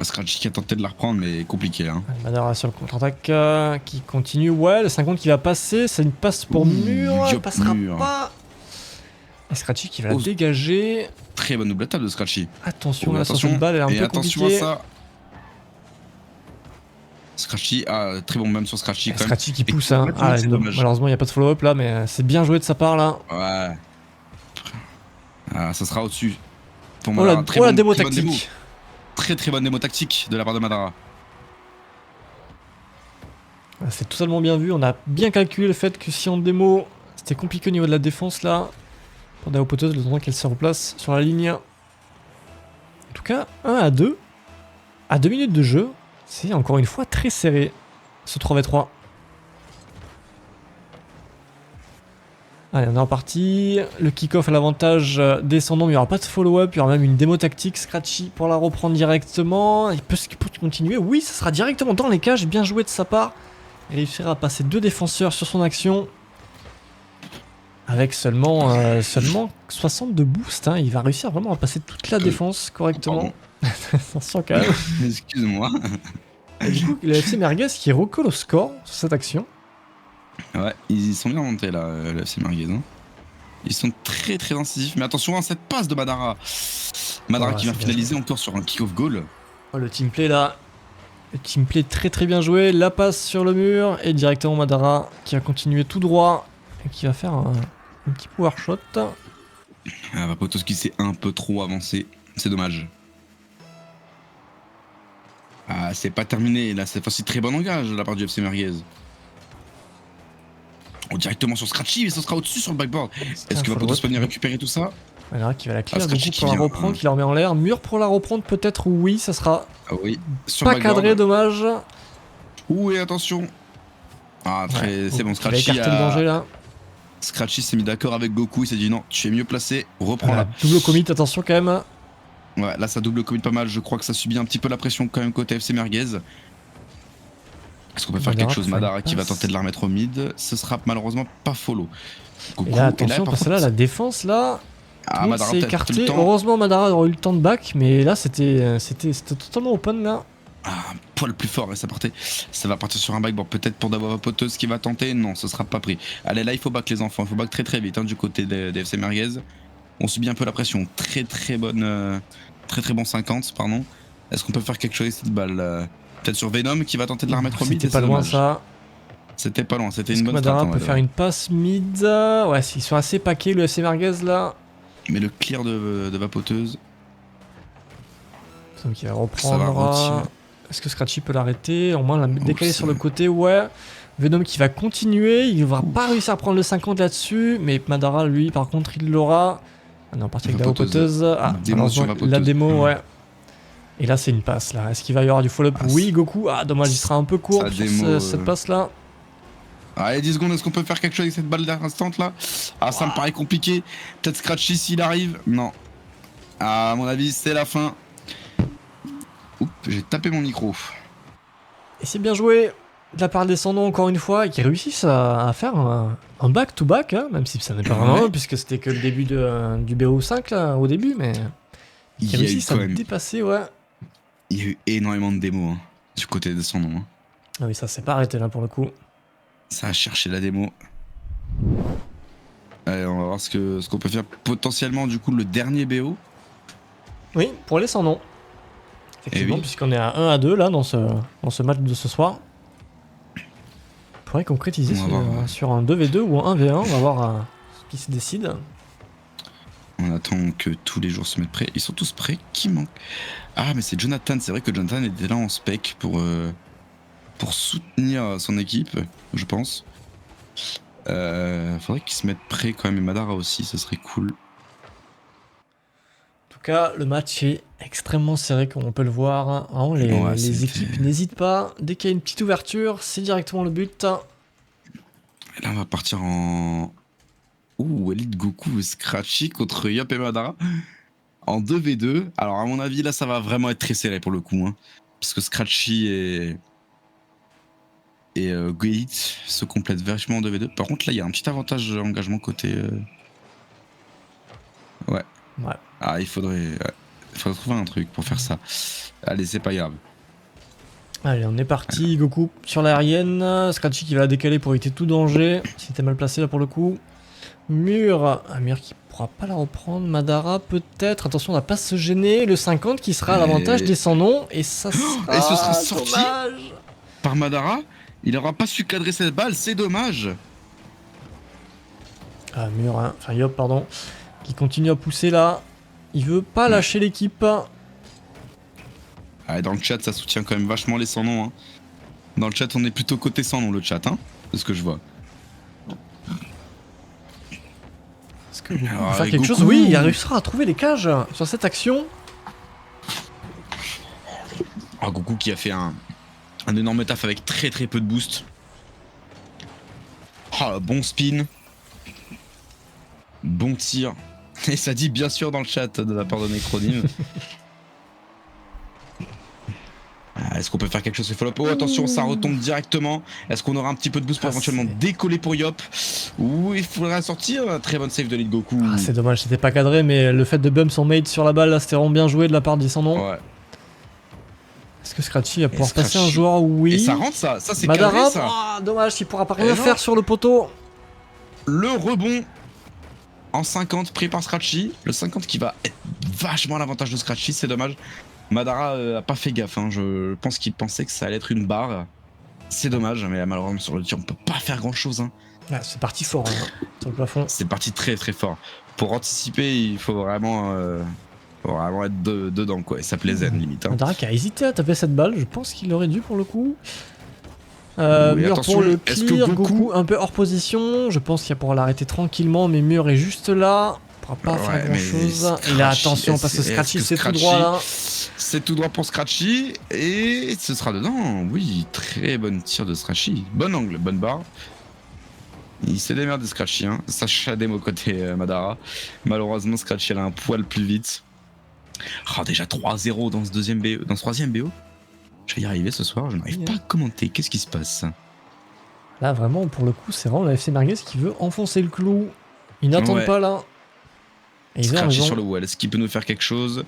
Scratchy qui a tenté de la reprendre, mais compliqué. Hein. Madara sur le contre-attaque qui continue. Ouais, le 50 qui va passer. C'est une passe pour Ouh, mur. Elle yop, passera mur. pas. Et Scratchy qui va la Oh. dégager. Très bonne double table de Scratchy. Attention, Oh, là, sur cette balle, elle est un et peu attention compliquée. à ça. Scratchy, très bon même sur Scratchy quand même. Scratchy qui Et pousse. Hein. complètement, Ah, c'est non, dommage. malheureusement, il n'y a pas de follow-up là, mais c'est bien joué de sa part là. Ouais. Ah, ça sera au-dessus. Pour Oh Madara. la, Très oh, la bonne- démo très bonne démo. tactique. Très bonne démo tactique de la part de Madara. C'est totalement bien vu. On a bien calculé le fait que si on démo, c'était compliqué au niveau de la défense là. Pour Daopoteuse, le temps qu'elle se replace sur la ligne. En tout cas, 1 à 2. À 2 minutes de jeu. C'est encore une fois très serré. Ce 3v3. Allez, on est reparti. Le kick-off à l'avantage descendant, mais il n'y aura pas de follow-up. Il y aura même une démo tactique Scratchy pour la reprendre directement. Il peut continuer. Oui, ça sera directement dans les cages. Bien joué de sa part. Il réussira à passer 2 défenseurs sur son action. Avec seulement 60 de boost. Hein. Il va réussir vraiment à passer toute la défense correctement. Attention quand même. Excuse-moi. Et du coup, le FC Merguez qui recolle au score sur cette action. Ouais, ils sont bien montés là, le FC Merguez. Hein. Ils sont très incisifs. Mais attention à cette passe de Madara. Madara Oh, qui vient c'est bien finaliser encore sur un kick-off goal. Oh, le teamplay là. Le teamplay très bien joué. La passe sur le mur. Et directement Madara qui va continuer tout droit. Et qui va faire un petit power shot. Ah, Vapotoski s'est un peu trop avancé. C'est dommage. Ah, c'est pas terminé. Là, cette fois-ci, très bon engage de la part du FC Merguez. Oh, directement sur Scratchy, mais ce sera au-dessus sur le backboard. Est-ce que Vapotos peut venir récupérer tout ça? Madara qui va la clear. Scratchy Donc qui pour la vient, reprendre, qui la remet en l'air. Mur pour la reprendre peut-être. Oui, ça sera Ah oui, sur pas le backboard. cadré, dommage. Ouh, et attention. Ah, très, Ouais, c'est bon, il va Scratchy écarter le danger là. Scratchy s'est mis d'accord avec Goku, il s'est dit non, tu es mieux placé, reprends Voilà, là. double commit, attention quand même. Ouais, là ça double commit pas mal, je crois que ça subit un petit peu la pression quand même côté FC Merguez. Est-ce qu'on peut faire Madara quelque chose? peut faire Madara une qui va passe. tenter de la remettre au mid, ce sera malheureusement pas follow. Goku, Et là, attention, par parce que là, contre- la défense là, tout Ah, le monde Madara s'est peut-être écarté. le temps. Heureusement, Madara aurait eu le temps de back, mais là, c'était totalement open là. Ah, un poil plus fort et ça va partir sur un backboard peut-être pour d'avoir Vapoteuse qui va tenter. Non, ce sera pas pris. Allez, là il faut back les enfants, il faut back très vite hein, du côté des FC Merguez. On subit un peu la pression. Très bonne, très bon 50 pardon. Est-ce qu'on peut faire quelque chose avec cette balle peut-être sur Venom qui va tenter de la remettre au mid. C'était pas c'est loin dommage. ça. C'était pas loin, c'était Est-ce une que bonne Madara strat, peut ouais, faire une passe mid? Ouais, ils sont assez paqués le FC Merguez là. Mais le clear de Vapoteuse, Donc il va ça va reprendre. retirer. Est-ce que Scratchy peut l'arrêter? Au moins la décaler ça- sur le côté, ouais. Venom qui va continuer, il va pas réussir à prendre le 50 là-dessus, mais Madara lui par contre il l'aura. On est en partie avec la Vapoteuse. Vapoteuse. Ah, Démo sur malheureusement, la Vapoteuse. démo, ouais. Et là c'est une passe là. Est-ce qu'il va y avoir du follow-up? Ah, Oui, Goku. Ah, dommage, il sera un peu court sa sur démo, cette passe là. Allez 10 secondes, est-ce qu'on peut faire quelque chose avec cette balle d'instant là? Ah ça me paraît compliqué. Peut-être Scratchy s'il arrive. Non. À mon avis c'est la fin. Oups, j'ai tapé mon micro. Et c'est bien joué de la part descendant encore une fois, et qui réussissent à faire un back-to-back, hein, même si ça n'est pas vraiment Ouais. un, puisque c'était que le début du BO5 là, au début, mais Il qui y a eu réussissent quand à même, dépasser, ouais. il y a eu énormément de démos hein, du côté descendant. Hein. Ah oui, ça s'est pas arrêté là pour le coup. Ça a cherché la démo. Allez, on va voir ce qu'on peut faire potentiellement du coup le dernier BO. Oui, pour les sans nom. Effectivement, oui. puisqu'on est à 1 à 2 là dans ce match de ce soir. On pourrait concrétiser On va voir. sur un 2v2 ou un 1v1, on va voir ce qui se décide. On attend que tous les jours se mettent prêts. Ils sont tous prêts. Qui manque? Ah mais c'est Jonathan. C'est vrai que Jonathan était là en spec pour soutenir son équipe, je pense. Faudrait qu'ils se mettent prêts quand même, et Madara aussi, ça serait cool. En tout cas, le match est extrêmement serré, comme on peut le voir. Vraiment, Ouais, les équipes n'hésitent pas. Dès qu'il y a une petite ouverture, c'est directement le but. Et là, on va partir en... Ouh, Elite Goku et Scratchy contre Yop et Madara. En 2v2. Alors, à mon avis, là, ça va vraiment être très serré pour le coup. Hein, parce que Scratchy et Gate se complètent vachement en 2v2. Par contre, là, il y a un petit avantage d'engagement côté... Ouais. Ah, il faudrait trouver un truc pour faire ça. Allez, c'est pas grave. Allez, on est parti. Goku sur l'aérienne. Scratchy qui va la décaler pour éviter tout danger. C'était mal placé là pour le coup. Mur. Un mur qui pourra pas la reprendre. Madara peut-être. Attention, on va pas se gêner. Le 50 qui sera à l'avantage des sans nom. Et ça sera... Et ce sera sorti dommage par Madara. Il aura pas su cadrer cette balle, c'est dommage. Ah, Mur, hein. Enfin Yop, pardon. Qui continue à pousser là. Il veut pas lâcher l'équipe. Ah, dans le chat, ça soutient quand même vachement les sans noms. Hein. Dans le chat, on est plutôt côté sans nom, le chat, hein, de ce que je vois. Est-ce que Goku va faire quelque chose? Oui, il réussira à trouver les cages sur cette action. Ah, Goku qui a fait un énorme taf avec très peu de boost. Ah, bon spin. Bon tir. Et ça dit bien sûr dans le chat de la part de Necronym. Est-ce qu'on peut faire quelque chose sur follow-up? Oh, attention, ça retombe directement. Est-ce qu'on aura un petit peu de boost pour éventuellement décoller pour Yop? Ou il faudra sortir? Très bonne save de Elite Goku. Ah, c'est dommage, c'était pas cadré, mais le fait de bump son mate sur la balle, là, c'était vraiment bien joué de la part du sans nom. Ouais. Est-ce que Scratchy va pouvoir passer un joueur? Oui. Et ça rentre, ça c'est Madara, cadré, ça. oh, dommage, il pourra pas rien faire sur le poteau. Le rebond en 50 pris par Scratchy. Le 50 qui va être vachement à l'avantage de Scratchy, c'est dommage. Madara a pas fait gaffe, hein. Je pense qu'il pensait que ça allait être une barre. C'est dommage, mais malheureusement sur le tir on peut pas faire grand chose. Hein. Ah, c'est parti fort hein, sur le plafond. C'est parti très fort. Pour anticiper, il faut vraiment être dedans quoi. Et ça plaisait limite. Hein. Madara qui a hésité à taper cette balle, je pense qu'il aurait dû pour le coup. Oui, Mur attention, pour le est-ce clear, que Goku un peu hors position. Je pense qu'il va pouvoir l'arrêter tranquillement, mais Mur est juste là. Il pourra pas faire grand chose. Et là, attention, parce que Scratchy c'est tout droit là. C'est tout droit pour Scratchy et ce sera dedans. Oui, très bonne tir de Scratchy. Bon angle, bonne barre. Il s'est démerdé Scratchy, hein. Ça chadème au côté Madara. Malheureusement, Scratchy elle a un poil plus vite. Oh, déjà 3-0 dans ce deuxième BO, dans ce troisième BO. Je vais y arriver ce soir, je n'arrive pas à commenter. Qu'est-ce qui se passe? Là, vraiment, pour le coup, c'est vraiment la FC Merguez qui veut enfoncer le clou. Ils n'attendent pas là. Et Scratchy sur le wall, est-ce qu'il peut nous faire quelque chose?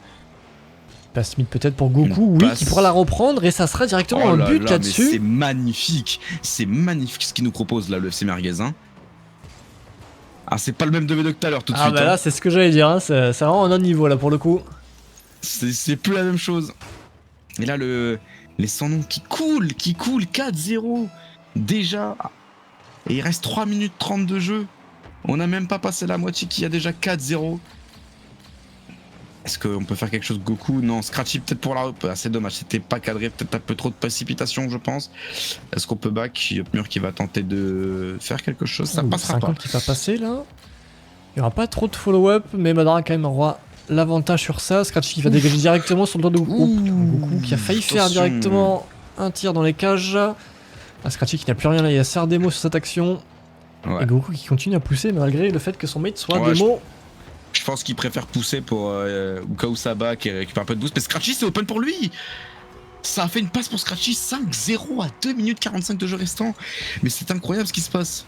Passe mid peut-être pour Goku, oui, qui pourra la reprendre et ça sera directement un but là-dessus. C'est magnifique ce qu'il nous propose là, le FC Merguez. Hein. Ah, c'est pas le même 2v2 que tout à l'heure tout de suite. Ah bah là, c'est ce que j'allais dire, hein. C'est vraiment un autre niveau là pour le coup. C'est plus la même chose. Et là, les sans noms qui coulent 4-0 déjà. Et il reste 3 minutes 30 de jeu. On n'a même pas passé la moitié qu'il y a déjà 4-0. Est-ce qu'on peut faire quelque chose Goku? Non, Scratchy peut-être pour la rep. Ah, c'est dommage, c'était pas cadré, peut-être un peu trop de précipitation je pense. Est-ce qu'on peut back? Mur qui va tenter de faire quelque chose, ça passera pas. Qui va passer là. Il n'y aura pas trop de follow-up, mais Madara quand même aura l'avantage sur ça. Scratchy qui va dégager directement sur le dos de Goku. Goku qui a failli faire directement un tir dans les cages. Ah, Scratchy qui n'a plus rien là, il y a serre démo sur cette action. Ouais. Et Goku qui continue à pousser malgré le fait que son mate soit démo. Je pense qu'il préfère pousser pour Ukausaba qui récupère un peu de boost. Mais Scratchy c'est open pour lui. Ça a fait une passe pour Scratchy 5-0 à 2 minutes 45 de jeu restant. Mais c'est incroyable ce qui se passe.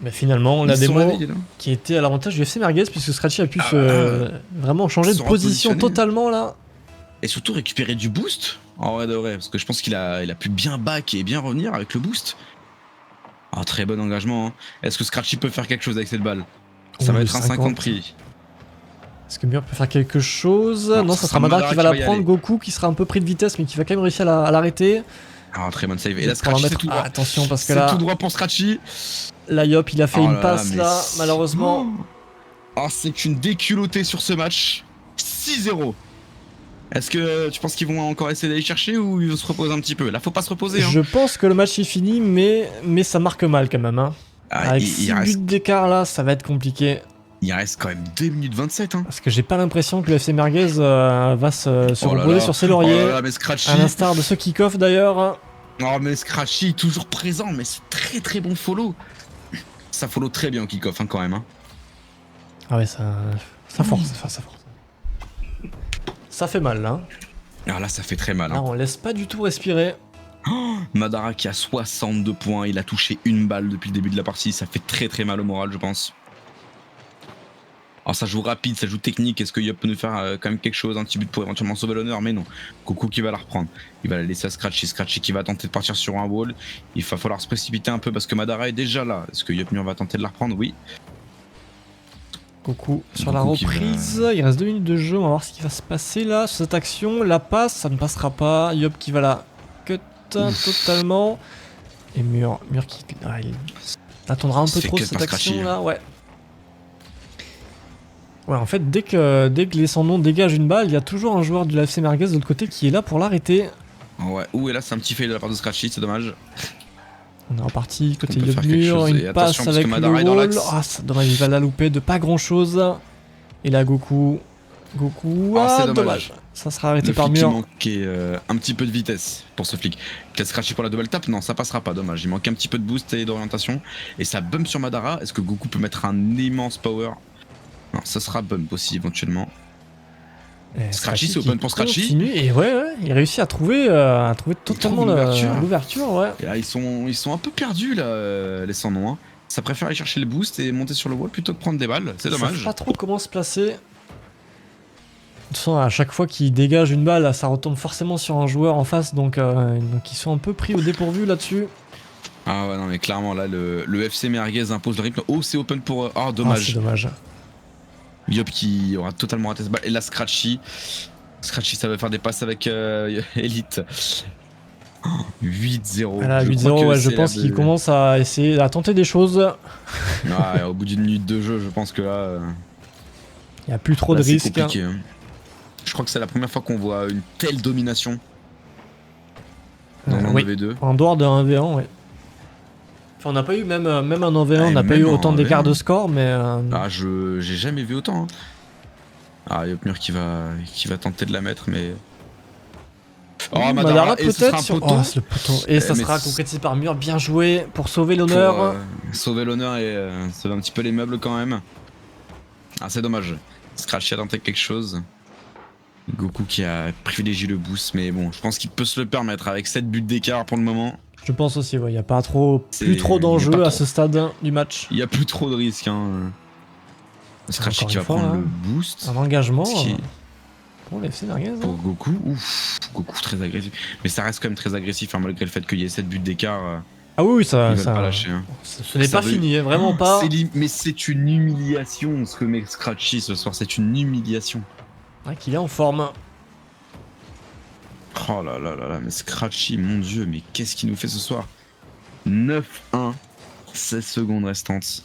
Mais finalement, la démo qui était à l'avantage du FC Merguez puisque Scratchy a pu vraiment changer de position totalement là. Et surtout récupérer du boost en vrai de vrai. Parce que je pense qu'il a pu bien back et bien revenir avec le boost. Ah, très bon engagement. Hein. Est-ce que Scratchy peut faire quelque chose avec cette balle? Ça va être un 50 prix. Est-ce que Mur peut faire quelque chose? Non, ça sera Madara qui va la prendre. Goku qui sera un peu pris de vitesse mais qui va quand même réussir à l'arrêter. Ah, très bonne save. Et là, Scratchy, c'est tout droit. Attention parce que là. C'est tout droit pour Scratchy. Là, Yop, il a fait une passe là, malheureusement. Ah, c'est une déculottée sur ce match. 6-0. Est-ce que tu penses qu'ils vont encore essayer d'aller chercher ou ils vont se reposer un petit peu? Là, faut pas se reposer. Hein. Je pense que le match est fini, mais ça marque mal quand même. Hein. Ah, Avec il 6 buts reste, d'écart là, ça va être compliqué. il reste quand même 2 minutes 27. Hein. Parce que j'ai pas l'impression que le FC Merguez va se Oh là reposer là. sur ses Oh lauriers. là là, mais Scratchy. À l'instar de ce kick-off d'ailleurs. Oh, mais Scratchy, toujours présent, mais c'est très très bon follow. Ça follow très bien au kick-off, hein, quand même. Hein. Ah ouais, ça force, enfin, ça force. Ça fait mal là. Ah là, ça fait très mal. Là, Hein. on laisse pas du tout respirer. Madara qui a 62 points, il a touché une balle depuis le début de la partie, ça fait très très mal au moral, je pense. Alors ça joue rapide, ça joue technique, est-ce que Yop peut nous faire quand même quelque chose, un petit but pour éventuellement sauver l'honneur? Mais non, Goku qui va la reprendre, il va la laisser à Scratchy, Scratchy qui va tenter de partir sur un wall, il va falloir se précipiter un peu parce que Madara est déjà là, est-ce que Yop Mur va tenter de la reprendre? Oui. Goku sur la Goku qui reprise, il reste 2 minutes de jeu, on va voir ce qui va se passer là sur cette action. La passe, ça ne passera pas, Yop qui va la cut totalement. Et Mur qui il attendra un peu C'est trop cut cette par Scratchy. action là, ouais. Ouais, en fait, dès que les sans-noms dégagent une balle, il y a toujours un joueur du FC Merguez de l'autre côté qui est là pour l'arrêter. Ouais, ouh et là c'est un petit fail de la part de Scratchy, c'est dommage. On est reparti côté On peut faire quelque Yopmur, chose. Et une attention, passe parce que avec le Madara est dans wall. l'axe. Ah, c'est dommage, il va la louper de pas grand chose. Et là, Goku, Ah, c'est dommage. dommage. Ça sera arrêté Le par flic qui Mur. manquait un petit peu de vitesse pour ce flic. Peut-être Scratchy pour la double tap? Non, ça passera pas, dommage. Il manque un petit peu de boost et d'orientation. Et ça bump sur Madara. Est-ce que Goku peut mettre un immense power? Non, ça sera bump aussi éventuellement. Et Scratchy, c'est qui open pour Scratchy. continue, et ouais, il réussit à trouver totalement trouve l'ouverture. l'ouverture, ouais. Et là, ils sont un peu perdus, là, les sans nom. Hein. Ça préfère aller chercher le boost et monter sur le wall plutôt que prendre des balles. C'est Ils savent dommage. pas trop comment se placer. De toute façon, à chaque fois qu'ils dégagent une balle, ça retombe forcément sur un joueur en face, donc ils sont un peu pris au dépourvu là-dessus. Ah ouais, non, mais clairement, là, le FC Merguez impose le rythme. Oh, c'est open pour. Ah, Ah, dommage. c'est dommage. Yop qui aura totalement raté ce balle. Et là, Scratchy, ça va faire des passes avec Elite. Oh, 8-0. Voilà, Je 8-0, crois que ouais, je c'est pense la- qu'il commence à essayer à tenter des choses. Ouais, au bout d'une minute de jeu, je pense que là, Il n'y a plus trop de c'est risques. compliqué. Hein. Je crois que c'est la première fois qu'on voit une telle domination dans un Oui, 2v2. en dehors de 1v1, ouais. Enfin, on n'a pas eu même un 1v1, on n'a pas même eu en autant d'écart 1v1. de score, mais Ah, j'ai jamais vu autant. Hein. Ah, Yopmur qui va tenter de la mettre, mais. Oh, Madara et ce sera peut-être un sur... poteau. Oh, c'est le poteau. Et ça mais sera c'est- concrétisé par Mur, bien joué pour sauver pour l'honneur. sauver l'honneur et sauver un petit peu les meubles quand même. Ah, c'est dommage. Scratchy a tenté quelque chose. Goku qui a privilégié le boost, mais bon, je pense qu'il peut se le permettre avec 7 buts d'écart pour le moment. Je pense aussi, ouais, il n'y a pas plus C'est- trop y a d'enjeux pas à trop. ce stade du match. Il n'y a plus trop de risques. Hein. Scratchy Encore qui une va fois, prendre hein. le boost. Un engagement Ce qui est- pour les FC Merguez. Pour Goku, ouf, Goku très agressif. Mais ça reste quand même très agressif, hein, malgré le fait qu'il y ait 7 buts d'écart. Ah oui, ça, Ils veulent pas lâcher. Hein. ce n'est Ça pas veut- fini, hein, vraiment pas. Mais c'est une humiliation ce que met Scratchy ce soir, c'est une humiliation. Ouais, qu'il est en forme. Oh là là là là, mais Scratchy, mon dieu, mais qu'est-ce qu'il nous fait ce soir? 9-1, 16 secondes restantes.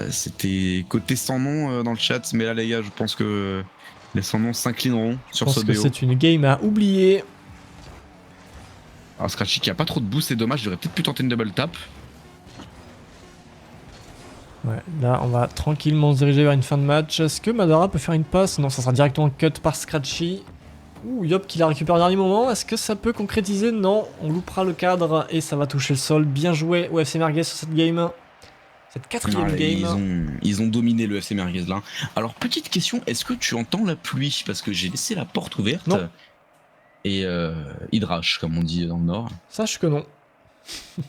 C'était côté sans nom dans le chat, mais là les gars, je pense que les sans noms s'inclineront Je sur pense ce que BO. c'est une game à oublier. Alors Scratchy qui a pas trop de boost, c'est dommage, j'aurais peut-être pu tenter une double tap. Ouais, là, on va tranquillement se diriger vers une fin de match. Est-ce que Madara peut faire une passe? Non, ça sera directement cut par Scratchy. Ouh, Yop qui la récupère au dernier moment. Est-ce que ça peut concrétiser? Non, on loupera le cadre et ça va toucher le sol. Bien joué au FC Merguez sur cette game. Cette quatrième Ah, game. ils ont dominé le FC Merguez là. Alors petite question, est-ce que tu entends la pluie? Parce que j'ai laissé la porte ouverte. Non. Et hydrache comme on dit dans le nord. Sache que non.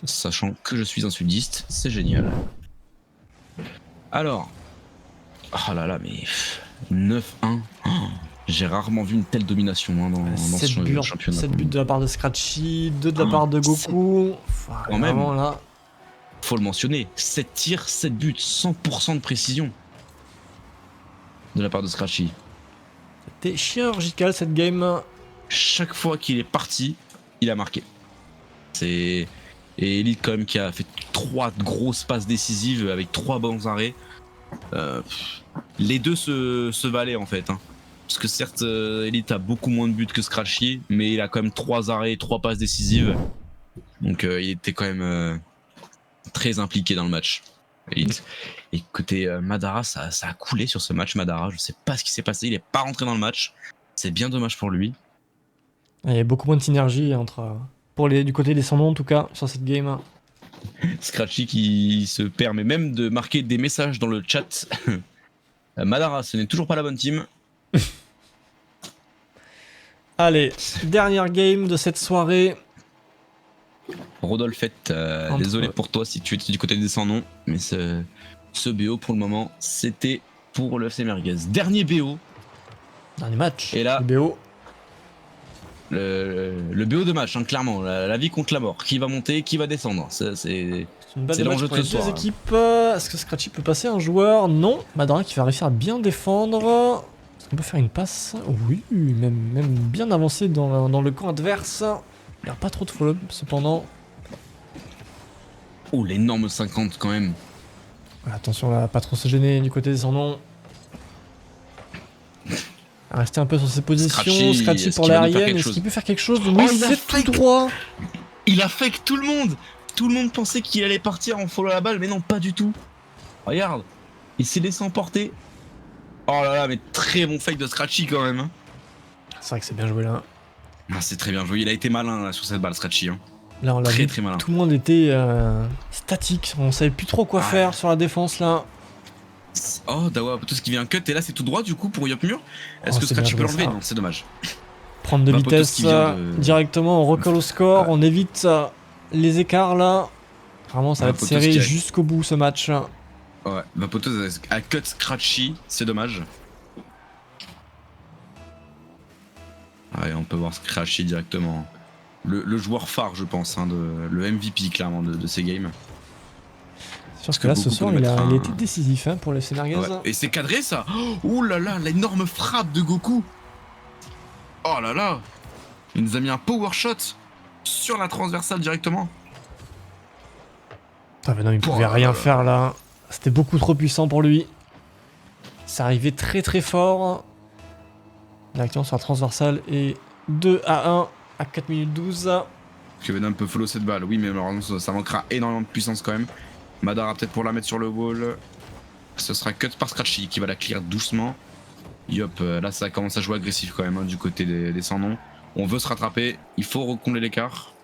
Sachant que je suis un sudiste, c'est génial. Alors, oh là là, mais 9-1. Oh, j'ai rarement vu une telle domination hein, dans ce 7 buts, championnat. 7 buts de la part de Scratchy, 2 de la Ah, part de Goku. Enfin, Quand même. vraiment là. Faut le mentionner, 7 tirs, 7 buts, 100% de précision de la part de Scratchy. C'était chirurgical cette game. Chaque fois qu'il est parti, il a marqué. Et Elite quand même qui a fait 3 grosses passes décisives avec 3 bons arrêts. Les deux se valaient en fait. Hein. Parce que certes, Elite a beaucoup moins de buts que Scratchy, mais il a quand même 3 arrêts et 3 passes décisives. Donc il était quand même très impliqué dans le match. Et côté Madara, ça a coulé sur ce match. Madara, je sais pas ce qui s'est passé, il est pas rentré dans le match. C'est bien dommage pour lui. Il y a beaucoup moins de synergie entre du côté des sans-noms en tout cas sur cette game. Scratchy qui se permet même de marquer des messages dans le chat. Madara, ce n'est toujours pas la bonne team. Allez, dernière game de cette soirée. Rodolphette, désolé pour toi si tu étais du côté des sans-noms, mais ce BO pour le moment, c'était pour le FC Merguez. Dernier BO. Dernier match. Et là, le BO. Le BO de match, hein, clairement. La vie contre la mort. Qui va monter, qui va descendre. C'est une balle de l'enjeu match pour de les ce soir. deux équipes. Est-ce que Scratchy peut passer un joueur? Non. Madara qui va réussir à bien défendre. Est-ce qu'on peut faire une passe? Oui, même bien avancé dans le camp adverse. Il n'y a pas trop de follow-up cependant. Oh, l'énorme 50 quand même. Attention là, pas trop se gêner du côté des sans-noms. Rester un peu sur ses positions. Scratchy pour l'aérienne. Est-ce qu'il peut faire quelque chose? Oui, c'est tout droit. Il a fake tout le monde. Tout le monde pensait qu'il allait partir en follow la balle, mais non, pas du tout. Regarde, il s'est laissé emporter. Oh là là, mais très bon fake de Scratchy quand même. C'est vrai que c'est bien joué là. Ah, c'est très bien joué. Il a été malin là, sur cette balle, Scratchy. Hein. Là, on l'a vu. Très malin. Tout le monde était statique. On savait plus trop quoi faire sur la défense là. Oh, Dawa, tout ce qui vient cut, et là c'est tout droit du coup pour Yopmur. Est-ce que Scratchy peut l'enlever? Non, c'est dommage. Prendre de vitesse directement, on recolle au score, on évite les écarts là. Vraiment, ça va être serré jusqu'au bout ce match. Ouais, Vapoteuse a cut Scratchy, c'est dommage. Ouais, on peut voir Scratchy directement. Le joueur phare, je pense, hein, le MVP clairement de ces games. Parce que là, ce soir, il a été décisif hein, pour le FC Merguez. Ouais. Et c'est cadré ça. Oh là là, l'énorme frappe de Goku. Oh là là. Il nous a mis un power shot sur la transversale directement. Venom, il pouvait rien faire là. C'était beaucoup trop puissant pour lui. C'est arrivé très très fort. Directement sur la transversale et 2-1 à 4 minutes 12. Que Venom peut follow cette balle. Oui, mais malheureusement, ça manquera énormément de puissance quand même. Madara peut-être pour la mettre sur le wall. Ce sera cut par Scratchy qui va la clear doucement. Yop, là ça commence à jouer agressif quand même hein, du côté des sans-noms. On veut se rattraper, il faut recombler l'écart.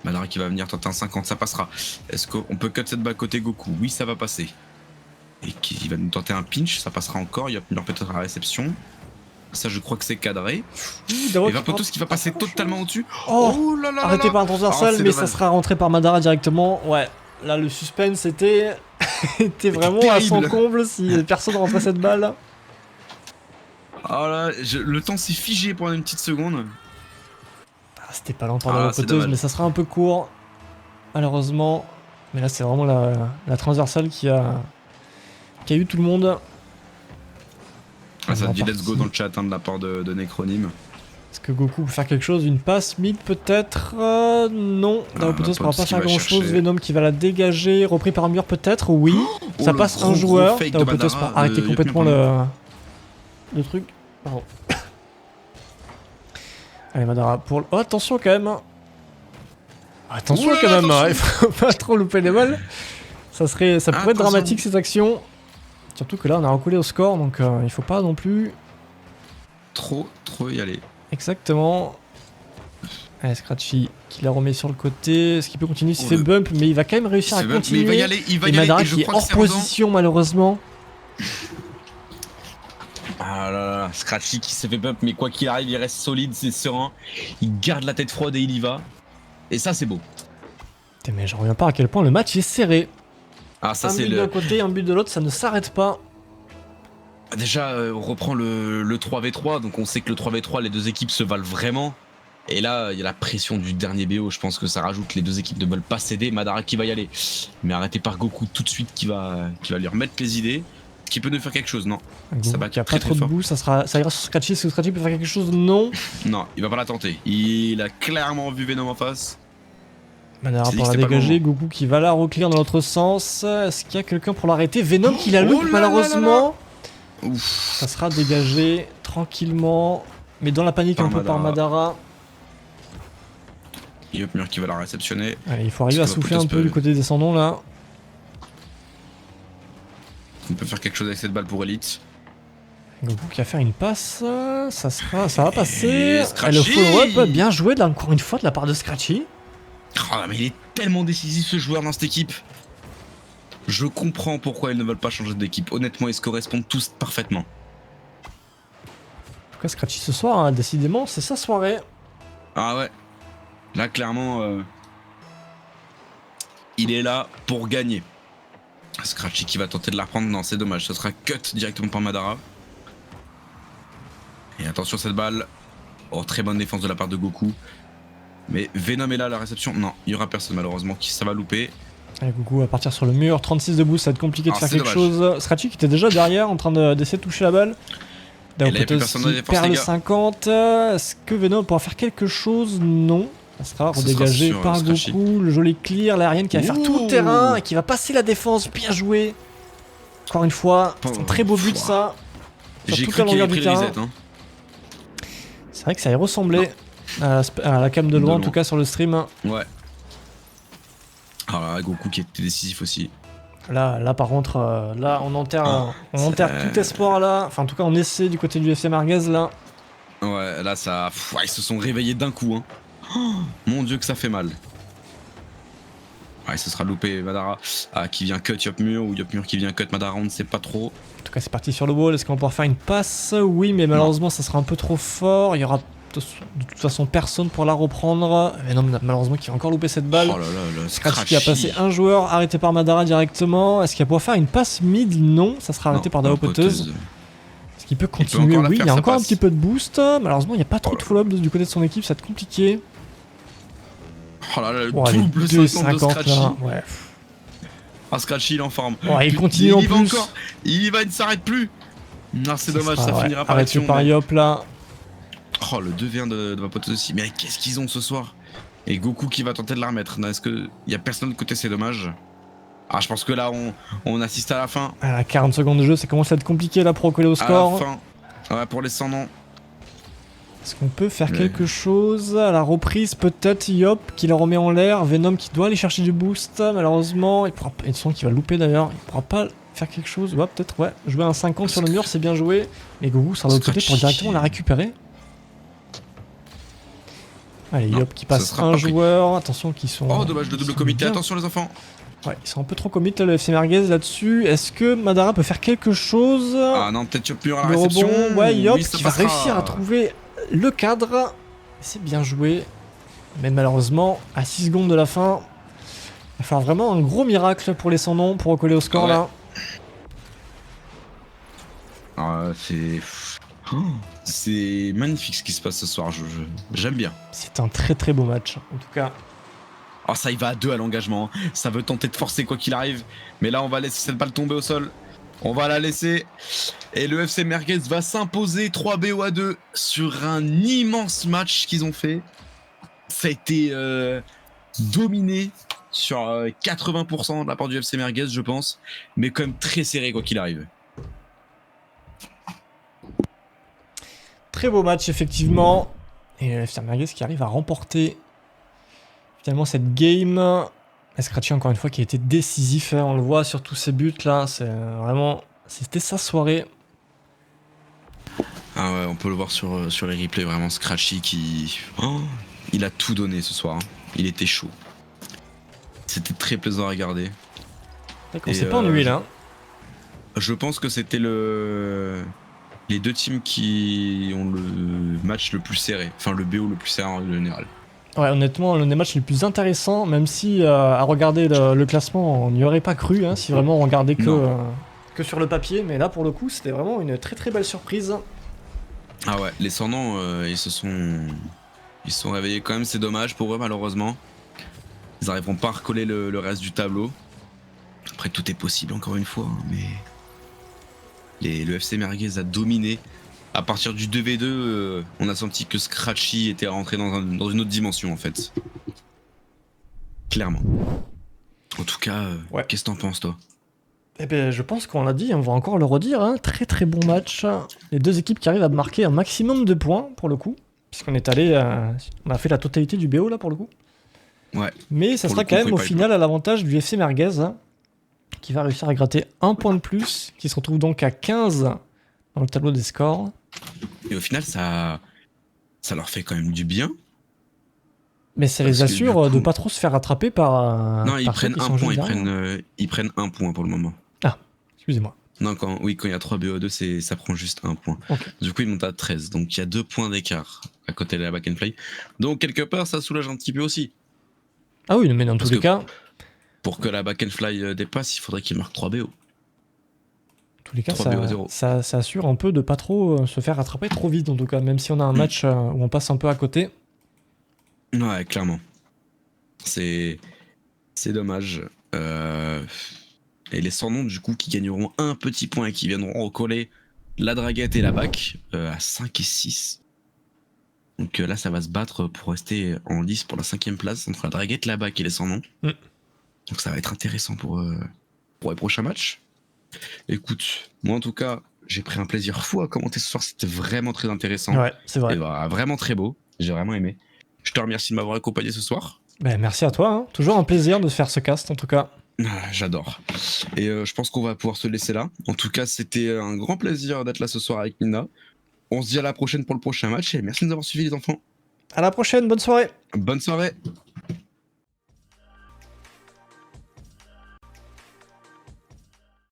Madara qui va venir tenter un 50, ça passera. Est-ce qu'on peut cut cette balle côté Goku? Oui, ça va passer. Et qui va nous tenter un pinch, ça passera encore. Yop, peut-être à la réception. Ça, je crois que c'est cadré. Et Vapoteuse qui va passer totalement au-dessus. Oh là là. Arrêté par un transversal, mais ça sera rentré par Madara directement. Ouais. Là, le suspense était vraiment à son comble si personne rentrait cette balle. Oh là, le temps s'est figé pendant une petite seconde. C'était pas longtemps la Vapoteuse, mais ça sera un peu court, malheureusement. Mais là, c'est vraiment la transversale qui a eu tout le monde. Ah, ça dit let's go dans le chat hein, de la part de Necronime. Est-ce que Goku peut faire quelque chose? Une passe mid peut-être? Non, Vapoteuse ne pourra pas faire grand chose. Venom qui va la dégager, repris par un mur peut-être? Oui, ça passe un joueur. Vapoteuse pour arrêter complètement le truc. Pardon. Allez Madara pour... Oh attention quand même. Attention quand même, hein. Il faut pas trop louper les balles. Ça pourrait être dramatique cette action. Surtout que là on a recollé au score donc il faut pas non plus... Trop y aller. Exactement. Allez, Scratchy qui la remet sur le côté. Est-ce qu'il peut continuer? Il s'est fait bump, mais il va quand même réussir à continuer. Mais il va y aller, et Madara qui est hors position malheureusement. Ah là là, Scratchy qui s'est fait bump, mais quoi qu'il arrive, il reste solide, c'est serein. Il garde la tête froide et il y va. Et ça, c'est beau. Putain, mais je reviens pas à quel point le match est serré. Ah, ça, c'est un but d'un côté, un but de l'autre, ça ne s'arrête pas. Déjà, on reprend le 3v3, donc on sait que le 3v3, les deux équipes se valent vraiment. Et là, il y a la pression du dernier BO, je pense que ça rajoute, les deux équipes ne veulent pas céder. Madara qui va y aller, mais arrêté par Goku tout de suite qui va lui remettre les idées. Qui peut nous faire quelque chose? Non. Ça bat très, pas trop de bout, ça ira sur Scratchy. Est-ce que Scratchy peut faire quelque chose? Non. Non, il va pas la tenter. Il a clairement vu Venom en face. Madara pour la dégager, Goku qui va la reclear dans l'autre sens. Est-ce qu'il y a quelqu'un pour l'arrêter? Venom qui la loupe malheureusement. Ouf. Ça sera dégagé tranquillement, mais dans la panique un peu par Madara. Yopmur qui va la réceptionner. Allez, il faut arriver à Parce que souffler un Vapoteuse peu du côté descendant là. On peut faire quelque chose avec cette balle pour Elite. Goku qui va faire une passe, ça va passer. Et Scratchy le follow-up, bien joué là encore une fois de la part de Scratchy. Oh, mais il est tellement décisif ce joueur dans cette équipe. Je comprends pourquoi ils ne veulent pas changer d'équipe. Honnêtement, ils se correspondent tous parfaitement. En tout cas, Scratchy ce soir, hein, décidément, c'est sa soirée. Ah ouais. Là, clairement, il est là pour gagner. Scratchy qui va tenter de la reprendre. Non, c'est dommage. Ce sera cut directement par Madara. Et attention cette balle. Oh, très bonne défense de la part de Goku. Mais Venom est là à la réception. Non, il y aura personne malheureusement qui ça va louper. Allez, Goku va partir sur le mur. 36 de boost, ça va être compliqué de faire c'est quelque dommage. chose. Scratchy qui était déjà derrière en train d'essayer de toucher la balle. là, il y a plus Daopoteuse personne dans la qui défense, perd les le gars. 50. Est-ce que Venom pourra faire quelque chose? Non. Ça sera Ce sera redégagé sur, par Scratchy. Goku. Le joli clear, l'aérienne qui va faire tout le Ouh. terrain et qui va passer la défense. Bien joué. Encore une fois, c'est un très beau but ça. Sur J'ai toute cru la qu'il longueur avait du pris le terrain. reset. Hein. C'est vrai que ça y ressemblait à la cam de loin, en loin. tout cas sur le stream. Ouais. Alors là, Goku qui était décisif aussi. Là par contre, là on enterre, c'est- tout espoir là. Enfin en tout cas on essaie du côté du FC Marguez là. Ouais, là ça. Ouais, ils se sont réveillés d'un coup. Hein. Oh, mon dieu que ça fait mal. Ouais, ce sera loupé Madara qui vient cut Yopmur ou Yopmur qui vient cut Madara, on ne sait pas trop. En tout cas c'est parti sur le wall, est-ce qu'on va pouvoir faire une passe? Oui mais malheureusement ça sera un peu trop fort. Il y aura de toute façon personne pour la reprendre. Mais non malheureusement qui va encore louper cette balle. Oh là là, le Scratch qui a passé un joueur arrêté par Madara directement. Est-ce qu'il va pouvoir faire une passe mid? Non, ça sera arrêté par Daopoteuse. Est-ce qu'il peut continuer? encore la Oui, faire, il y a sa encore un passe. petit peu de boost. Malheureusement, il n'y a pas trop de follow-up du côté de son équipe, ça va être compliqué. Oh là là, le Oh, allez, double 2,50 50 de Scratchy. là. Ouais. Ah, Scratchy il est en forme. Ouais, il Putain, continue en y va plus. encore. Il y va, il ne s'arrête plus. Non, c'est dommage, ça sera, finira par arrêté action. par mais- Yop là. Oh, le 2v1 de Vapoteuse aussi. Mais qu'est-ce qu'ils ont ce soir? Et Goku qui va tenter de la remettre. Est-ce qu'il y a personne de côté? C'est dommage. Ah, je pense que là, on assiste à la fin. À 40 secondes de jeu, ça commence à être compliqué là pour recoller au À la score. fin. Ouais, pour les 100 noms. Est-ce qu'on peut faire Ouais. quelque chose? À la reprise, peut-être Yop qui le remet en l'air. Venom qui doit aller chercher du boost. Malheureusement, il pourra pas. Et son qui va louper d'ailleurs. Il pourra pas faire quelque chose. Ouais, peut-être, ouais. Jouer un 50 sur le mur, c'est bien joué. Et Goku sera de l'autre côté pour Scratchy. directement la récupérer. Allez, Non, Yop qui ça passe sera un pas pris. joueur. Attention, qu'ils sont. Oh, dommage, le double ils sont comité. bien. Attention, les enfants. Ouais, ils sont un peu trop commit le FC Merguez là-dessus. Est-ce que Madara peut faire quelque chose? Ah non, peut-être Yopmur à la Le réception. rebond, ouais, Yop Oui, ça qui va passera. réussir à trouver le cadre. C'est bien joué. Mais malheureusement, à 6 secondes de la fin, il va falloir vraiment un gros miracle pour les 100 noms pour recoller au score Ouais. là. C'est. Oh, c'est magnifique ce qui se passe ce soir. J'aime bien. C'est un très très beau match. En tout cas, Oh, ça y va à 2 à l'engagement. Ça veut tenter de forcer quoi qu'il arrive. Mais là, on va laisser cette balle tomber au sol. On va la laisser. Et le FC Merguez va s'imposer 3 BO à 2 sur un immense match qu'ils ont fait. Ça a été dominé sur 80% de la part du FC Merguez, je pense. Mais quand même très serré quoi qu'il arrive. très beau match effectivement. Et le FC Merguez qui arrive à remporter finalement cette game. Et Scratchy encore une fois qui a été décisif. Hein. On le voit sur tous ces buts là. C'est vraiment. C'était sa soirée. Ah ouais, on peut le voir sur les replays, vraiment Scratchy qui... Oh, il a tout donné ce soir, hein. Il était chaud. C'était très plaisant à regarder. On Et, s'est pas ennuyé là. Je pense que c'était les deux teams qui ont le match le plus serré, enfin le BO le plus serré en général. Ouais, honnêtement, l'un des matchs les plus intéressants, même si à regarder le classement, on n'y aurait pas cru, hein, si vraiment on regardait que sur le papier. Mais là, pour le coup, c'était vraiment une très très belle surprise. Ah ouais, les Sans-Noms, ils se sont réveillés quand même, c'est dommage pour eux malheureusement. Ils n'arriveront pas à recoller le reste du tableau. Après tout est possible encore une fois, hein, mais le FC Merguez a dominé. À partir du 2v2, on a senti que Scratchy était rentré dans une autre dimension en fait. Clairement. En tout cas, Ouais. qu'est-ce que t'en penses toi? Eh ben, je pense qu'on l'a dit, on va encore le redire, hein, très très bon match. Les deux équipes qui arrivent à marquer un maximum de points pour le coup, puisqu'on est allé, on a fait la totalité du BO là pour le coup. Ouais. Mais ça Pour sera le quand coup, même au Free Pipe, final à l'avantage du FC Merguez, hein, qui va réussir à gratter un point de plus, qui se retrouve donc à 15 dans le tableau des scores. Et au final, ça leur fait quand même du bien. Mais ça Parce les que du assure de coup- pas trop se faire attraper par, Non, ils par ceux prennent qui un sont juste point. derrière. Ils prennent un point pour le moment. Ah, excusez-moi. Non, quand il y a 3 BO2, ça prend juste un point. Ok. Du coup, ils montent à 13. Donc, il y a 2 points d'écart à côté de la back and fly. Donc, quelque part, ça soulage un petit peu aussi. Ah oui, mais dans tous Parce les que cas, pour que la back and fly dépasse, il faudrait qu'il marque 3 BO. tous les cas, 3 BO 0. ça assure un peu de pas trop se faire attraper trop vite en tout cas, même si on a un match où on passe un peu à côté. Ouais, clairement. C'est dommage. Et les sans noms du coup qui gagneront un petit point et qui viendront recoller la draguette et la bac à 5 et 6. Donc là, ça va se battre pour rester en lice pour la 5ème place entre la draguette, la bac et les sans noms. Mm. Donc ça va être intéressant pour les prochains matchs. Écoute, moi en tout cas, j'ai pris un plaisir fou à commenter ce soir. C'était vraiment très intéressant. Ouais, c'est vrai. Et vraiment très beau. J'ai vraiment aimé. Je te remercie de m'avoir accompagné ce soir. Ben, merci à toi, hein. Toujours un plaisir de faire ce cast en tout cas. J'adore. Et je pense qu'on va pouvoir se laisser là. En tout cas, c'était un grand plaisir d'être là ce soir avec Nina. On se dit à la prochaine pour le prochain match et merci de nous avoir suivis les enfants. À la prochaine, bonne soirée. Bonne soirée.